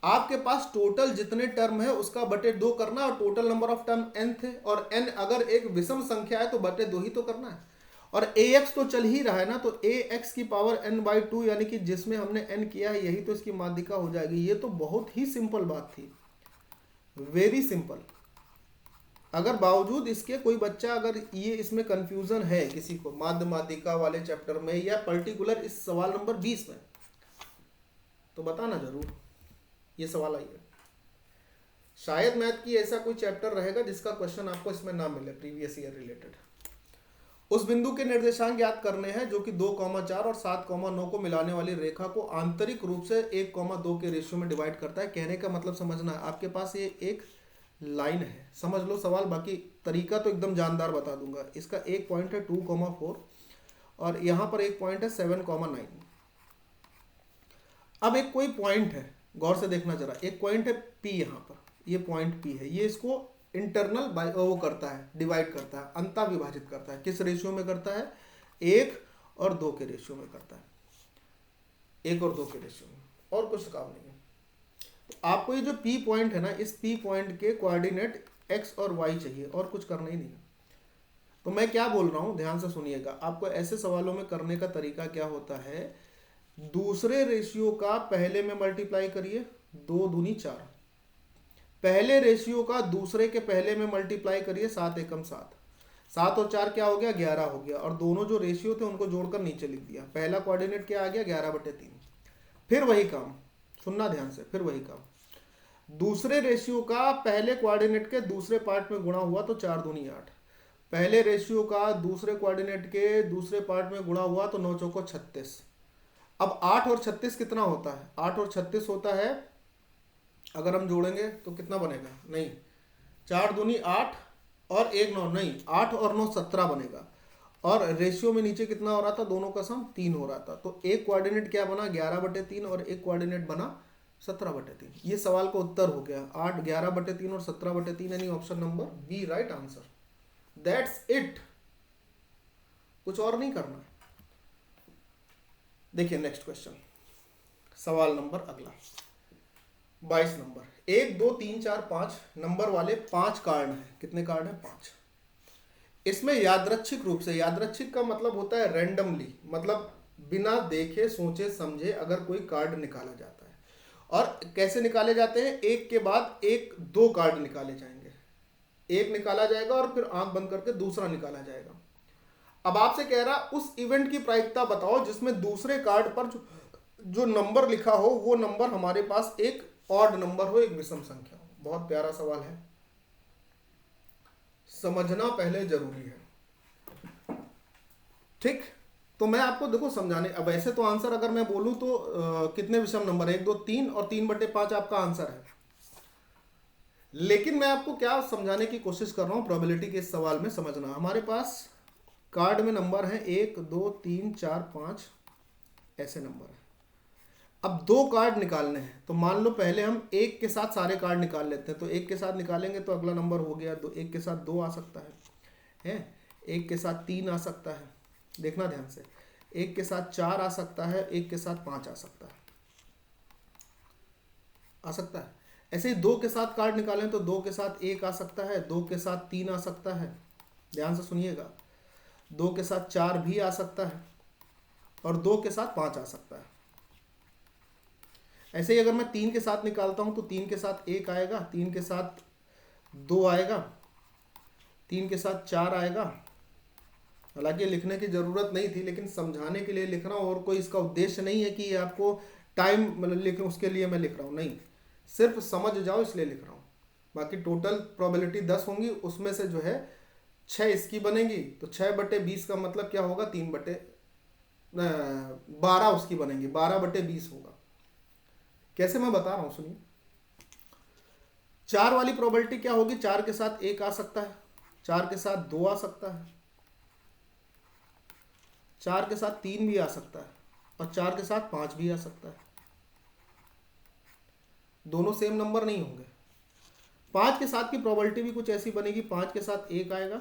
आपके पास टोटल जितने टर्म है उसका बटे 2 करना, और total number of term n थे, और n अगर एक विषम संख्या है तो बटे 2 ही तो करना है। और ax तो चल ही रहा है ना, तो ax⁴n/2 यानी कि जिसमें हमने n किया है यही तो इसकी माध्यिका हो जाएगी। ये तो बहुत ही सिंपल बात थी, वेरी सिंपल। अगर बावजूद इसके कोई बच्चा अगर ये इसमें कंफ्यूजन है किसी को माध्य माध्यिका वाले चैप्टर में या पर्टिकुलर इस सवाल नंबर 20 में, तो बताना जरूर, ये सवाल आइए। शायद मैथ की ऐसा कोई चैप्टर रहेगा जिसका क्वेश्चन आपको इसमें ना मिले प्रीवियस ईयर रिलेटेड। उस बिंदु के निर्देशांक ज्ञात करने हैं जो कि 2,4 और 7,9 को मिलाने वाली रेखा को आंतरिक रूप से 1,2 के रेशियो में डिवाइड करता है। कहने का मतलब समझना है, आपके पास ये एक लाइन है, समझ लो सवाल, बाकी तरीका तो एकदम जानदार बता दूंगा। इसका एक पॉइंट है 2,4 और यहाँ पर एक पॉइंट है 7,9। अब एक कोई पॉइंट है, गौर से देखना जरा, एक पॉइंट है P, यहाँ पर ये पॉइंट P है, ये इसको इंटरनल वो करता है, डिवाइड करता है, अंता विभाजित करता है। किस रेशियो में करता है? 1 और 2 के रेशियो में करता है, 1 और 2 के रेशियो में, और कुछ काम नहीं है। तो आपको ये जो P पॉइंट है ना, इस P पॉइंट के कोऑर्डिनेट x और y चाहिए, और कुछ करना ही नहीं है। तो मैं क्या बोल रहा हूँ, ध्यान से सुनिएगा। आपको ऐसे सवालों में करने का तरीका क्या होता है, दूसरे रेशियो का पहले में मल्टीप्लाई करिए, 2 दूनी 4, पहले रेशियो का दूसरे के पहले में मल्टीप्लाई करिए, 7 एकम 7, 7 और 4 क्या हो गया? 11 हो गया, और दोनों जो रेशियो थे उनको जोड़कर नीचे लिख दिया। पहला कोऑर्डिनेट क्या आ गया? 11/3। फिर वही काम, सुनना ध्यान से, फिर वही काम, दूसरे रेशियो का पहले कोऑर्डिनेट के दूसरे पार्ट में गुणा हुआ तो 4 दूनी 8, पहले रेशियो का दूसरे कोऑर्डिनेट के दूसरे पार्ट में गुणा हुआ तो 9 चौको 36। अब 8 और 36 कितना होता है? 8 और 36 होता है, अगर हम जोड़ेंगे तो कितना बनेगा? नहीं, 4 दूनी 8 और 1 9, नहीं, 8 और 9 17 बनेगा। और रेशियो में नीचे कितना हो रहा था? दोनों का सम 3 हो रहा था। तो एक कोऑर्डिनेट क्या बना? 11/3 और एक कोऑर्डिनेट बना 17/3। ये सवाल का उत्तर हो गया, 8 11/3 और 17/3, यानी option number B right answer. That's it, कुछ और नहीं करना। देखिए नेक्स्ट क्वेश्चन, सवाल नंबर अगला 22 नंबर। 1 2 3 4 5 नंबर वाले 5 कार्ड हैं। कितने कार्ड हैं? 5। इसमें यादृच्छिक रूप से, यादृच्छिक का मतलब होता है रैंडमली, मतलब बिना देखे सोचे समझे अगर कोई कार्ड निकाला जाता है। और कैसे निकाले जाते हैं? एक के बाद एक 2 कार्ड निकाले जाएंगे, एक निकाला जाएगा और फिर आंख बंद करके दूसरा निकाला जाएगा। अब आपसे कह रहा उस इवेंट की प्रायिकता बताओ जिसमें दूसरे कार्ड पर जो नंबर लिखा हो वो नंबर हमारे पास एक ऑड नंबर हो, एक विषम संख्या हो। बहुत प्यारा सवाल है, समझना पहले जरूरी है, ठीक। तो मैं आपको देखो समझाने, अब ऐसे तो आंसर अगर मैं बोलूं तो कितने विषम नंबर? 1 2 3 और 3/5 आपका आंसर है। लेकिन मैं आपको क्या समझाने की कोशिश कर रहा हूं, प्रोबेबिलिटी के इस सवाल में समझना। हमारे पास कार्ड में नंबर है 1 2 3 4 5, ऐसे नंबर है। अब 2 कार्ड निकालने हैं, तो मान लो पहले हम एक के साथ सारे कार्ड निकाल लेते हैं। तो एक के साथ निकालेंगे तो अगला नंबर हो गया 2, एक के साथ 2 आ सकता है, एक के साथ 3 आ सकता है, देखना ध्यान से, एक के साथ 4 आ सकता है, एक के साथ 5 आ सकता है, आ सकता है। ऐसे ही 2 के साथ कार्ड निकालें तो 2 के साथ 1 आ सकता है, 2 के साथ 3 आ सकता है, ध्यान से सुनिएगा, 2 के साथ 4 भी आ सकता है, और 2 के साथ 5 आ सकता है। ऐसे ही अगर मैं 3 के साथ निकालता हूं तो 3 के साथ 1 आएगा, 3 के साथ 2 आएगा, 3 के साथ 4 आएगा। हालांकि लिखने की जरूरत नहीं थी, लेकिन समझाने के लिए लिख रहा हूं, और कोई इसका उद्देश्य नहीं है कि आपको टाइम मतलब लिख उसके लिए मैं लिख रहा हूं, नहीं, सिर्फ समझ जाओ इसलिए लिख रहा हूं। बाकी टोटल प्रोबेबिलिटी 10 होंगी, उसमें से जो है 6 इसकी बनेगी, तो 6/20 का मतलब क्या होगा? 3/12 उसकी बनेगी, 12/20 होगा। कैसे मैं बता रहा हूं, सुनिए। 4 वाली प्रोबेबिलिटी क्या होगी? 4 के साथ 1 आ सकता है, 4 के साथ 2 आ सकता है, 4 के साथ 3 भी आ सकता है, और 4 के साथ 5 भी आ सकता है। दोनों सेम नंबर नहीं होंगे। 5 के साथ की प्रोबेबिलिटी भी कुछ ऐसी बनेगी, 5 के साथ 1 आएगा,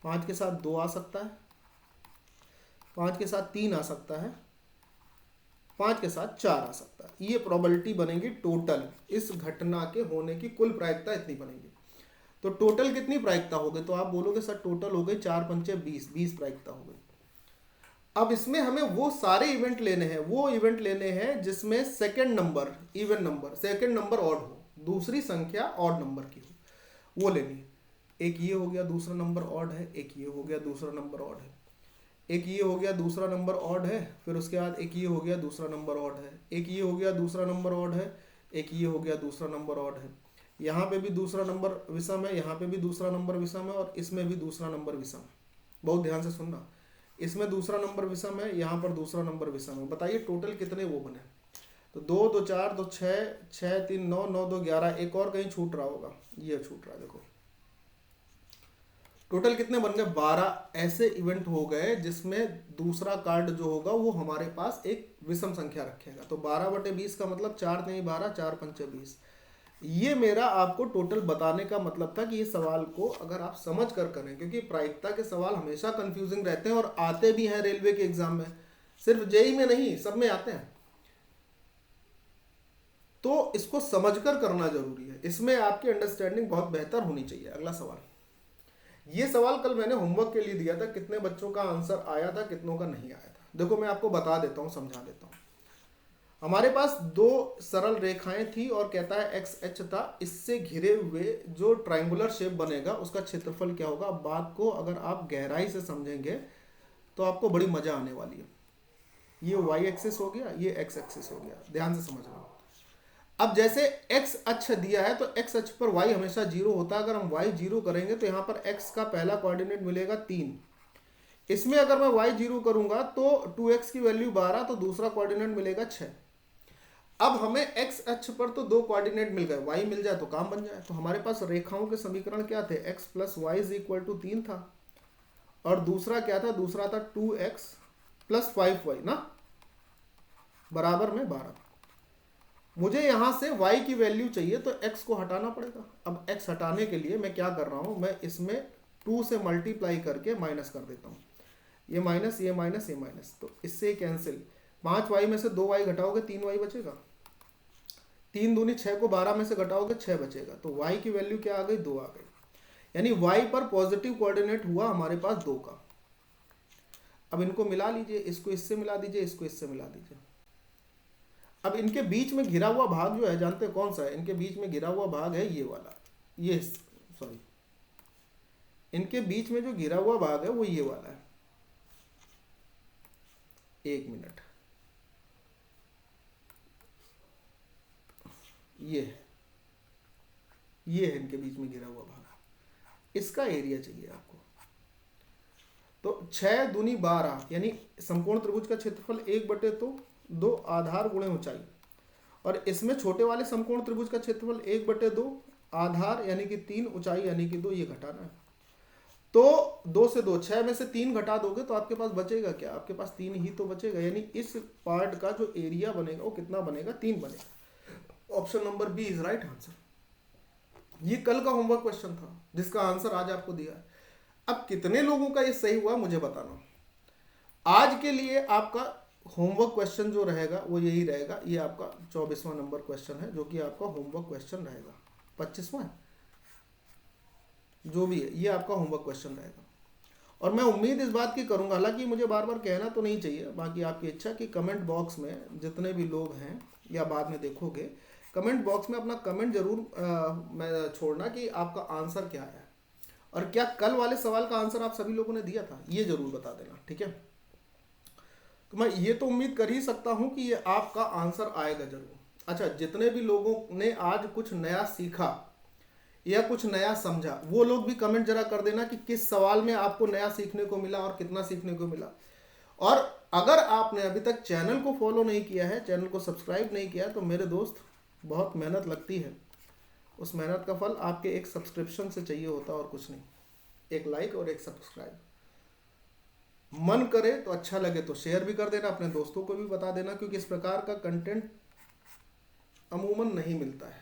5 के साथ 2 आ सकता है, 5 के साथ 3 आ सकता है, 5 के साथ 4 आ सकता है। ये प्रोबेबिलिटी बनेगी टोटल, इस घटना के होने की कुल प्रायिकता इतनी बनेगी। तो टोटल कितनी प्रायिकता हो गई? तो आप बोलोगे सर टोटल हो गई 4 पंचे 20, 20 प्रायिकता हो गई। अब इसमें हमें वो सारे इवेंट लेने हैं, वो इवेंट लेने हैं जिसमें second number even number, second number odd हो, दूसरी संख्या ऑड नंबर की हो, वो लेनी है। एक ये हो गया दूसरा नंबर ऑड है, एक ये हो गया दूसरा नंबर ऑड है, एक ये हो गया दूसरा नंबर ऑड है, फिर उसके बाद एक ये हो गया दूसरा नंबर ऑड है, एक ये हो गया दूसरा नंबर ऑड है, एक ये हो गया दूसरा नंबर ऑड है, यहाँ पे भी दूसरा नंबर विषम है, यहाँ पे भी दूसरा नंबर विषम है, और इसमें भी दूसरा नंबर विषम है। बहुत ध्यान से सुनना। इसमें दूसरा नंबर विषम है, यहाँ पर दूसरा नंबर विषम है। बताइए टोटल कितने वो बने? तो 2 2 4 2 6, 6 3 9, 9 2 11, एक और कहीं छूट रहा होगा, ये छूट रहा है देखो। टोटल कितने बन गए? 12 ऐसे इवेंट हो गए जिसमें दूसरा कार्ड जो होगा वो हमारे पास एक विषम संख्या रखेगा। तो 12/20 का मतलब 4 नहीं 12, 4 पंचे 20। ये मेरा आपको टोटल बताने का मतलब था कि ये सवाल को अगर आप समझ कर करें, क्योंकि प्रायिकता के सवाल हमेशा कंफ्यूजिंग रहते हैं और आते भी हैं रेलवे के एग्जाम में, सिर्फ जेई में नहीं, सब में आते हैं। तो इसको समझकर करना जरूरी है, इसमें आपकी अंडरस्टैंडिंग बहुत बेहतर होनी चाहिए। अगला सवाल, ये सवाल कल मैंने होमवर्क के लिए दिया था, कितने बच्चों का आंसर आया था, कितनों का नहीं आया था। देखो मैं आपको बता देता हूँ, समझा देता हूँ। हमारे पास 2 सरल रेखाएं थी और कहता है एक्स एच था, इससे घिरे हुए जो ट्रायंगुलर शेप बनेगा उसका क्षेत्रफल क्या होगा। बात को अगर आप गहराई से समझेंगे तो आपको बड़ी मजा आने वाली है। ये वाई एक्सिस हो गया, ये एक्स एक्सिस हो गया, ध्यान से समझना। अब जैसे x अक्ष दिया है तो x अक्ष पर y हमेशा 0 होता है। अगर हम y 0 करेंगे तो यहाँ पर x का पहला कोऑर्डिनेट मिलेगा 3। इसमें अगर मैं y 0 करूंगा तो 2x की वैल्यू 12, तो दूसरा कोऑर्डिनेट मिलेगा 6। अब हमें x अक्ष पर तो 2 कोऑर्डिनेट मिल गए, y मिल जाए तो काम बन जाए। तो हमारे पास रेखाओं के समीकरण क्या थे? x plus Y is equal to 3 था, और दूसरा क्या था? दूसरा था 2x प्लस 5y ना, बराबर में 12। मुझे यहां से y की वैल्यू चाहिए तो x को हटाना पड़ेगा। अब x हटाने के लिए मैं क्या कर रहा हूं, मैं इसमें 2 से मल्टीप्लाई करके माइनस कर देता हूं। ये माइनस, ये माइनस, ये माइनस, तो इससे कैंसिल। 5y में से 2y घटाओगे 3y बचेगा। 3 दूनी 6 को 12 में से घटाओगे 6 बचेगा। तो y की वैल्यू क्या आ गई? 2 आ गई। यानी y पर पॉजिटिव कोऑर्डिनेट हुआ हमारे पास 2 का। अब इनको मिला लीजिए, इसको इससे मिला दीजिए, इसको इससे मिला दीजिए। अब इनके बीच में घिरा हुआ भाग जो है, जानते हैं कौन सा है? इनके बीच में घिरा हुआ भाग है ये वाला, ये सॉरी, इनके बीच में जो घिरा हुआ भाग है वो ये वाला है। 1 मिनट, ये है इनके बीच में घिरा हुआ भाग, इसका एरिया चाहिए आपको। तो 6 दूनी 12, यानी समकोण त्रिभुज का क्षेत्रफल 1/2 आधार गुणे ऊंचाई, और इसमें छोटे वाले समकोण त्रिभुज का क्षेत्रफल 1/2 आधार यानी कि 3, ऊंचाई यानी कि 2, ये घटाना है। तो 2 से 2, 6 में से 3 घटा दोगे तो आपके पास बचेगा क्या? आपके पास 3 ही तो बचेगा। यानी इस पार्ट का जो एरिया बनेगा वो कितना बनेगा? 3 बनेगा। Option number B is right answer. ये कल का होमवर्क क्वेश्चन था जिसका आंसर आज आपको दिया है। अब कितने लोगों का ये सही हुआ मुझे बताना। आज के लिए आपका होमवर्क क्वेश्चन जो रहेगा वो यही रहेगा। ये आपका 24वां नंबर क्वेश्चन है जो कि आपका होमवर्क क्वेश्चन रहेगा। 25वां जो भी है ये आपका होमवर्क क्वेश्चन रहेगा। और मैं उम्मीद इस बात की करूंगा, हालांकि मुझे बार बार कहना तो नहीं चाहिए, बाकी आपकी इच्छा, कि कमेंट बॉक्स में जितने भी लोग हैं या बाद में देखोगे, कमेंट बॉक्स में अपना कमेंट जरूर मैं छोड़ना कि आपका आंसर क्या है, और क्या कल वाले सवाल का आंसर आप सभी लोगों ने दिया था, ये जरूर बता देना, ठीक है। तो मैं ये तो उम्मीद कर ही सकता हूं कि ये आपका आंसर आएगा जरूर। अच्छा, जितने भी लोगों ने आज कुछ नया सीखा या कुछ नया समझा, वो लोग भी कमेंट जरा कर देना कि किस सवाल में आपको नया सीखने को मिला और कितना सीखने को मिला। और अगर आपने अभी तक चैनल को फॉलो नहीं किया है, चैनल को सब्सक्राइब नहीं किया है, तो मेरे दोस्त बहुत मेहनत लगती है, उस मेहनत का फल आपके एक सब्सक्रिप्शन से चाहिए होता और कुछ नहीं, एक लाइक और एक सब्सक्राइब। मन करे तो अच्छा लगे तो शेयर भी कर देना, अपने दोस्तों को भी बता देना, क्योंकि इस प्रकार का कंटेंट अमूमन नहीं मिलता है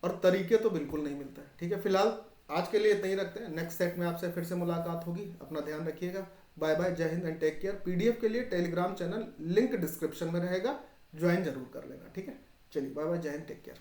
और तरीके तो बिल्कुल नहीं मिलता है, ठीक है। फिलहाल आज के लिए इतना ही रखते हैं, नेक्स्ट सेट में आपसे फिर से मुलाकात होगी। अपना ध्यान रखिएगा, bye bye, Jai Hind and take care. PDF के लिए टेलीग्राम चैनल लिंक डिस्क्रिप्शन में रहेगा, ज्वाइन जरूर कर लेना, ठीक है। चलिए bye bye, Jai Hind, take care.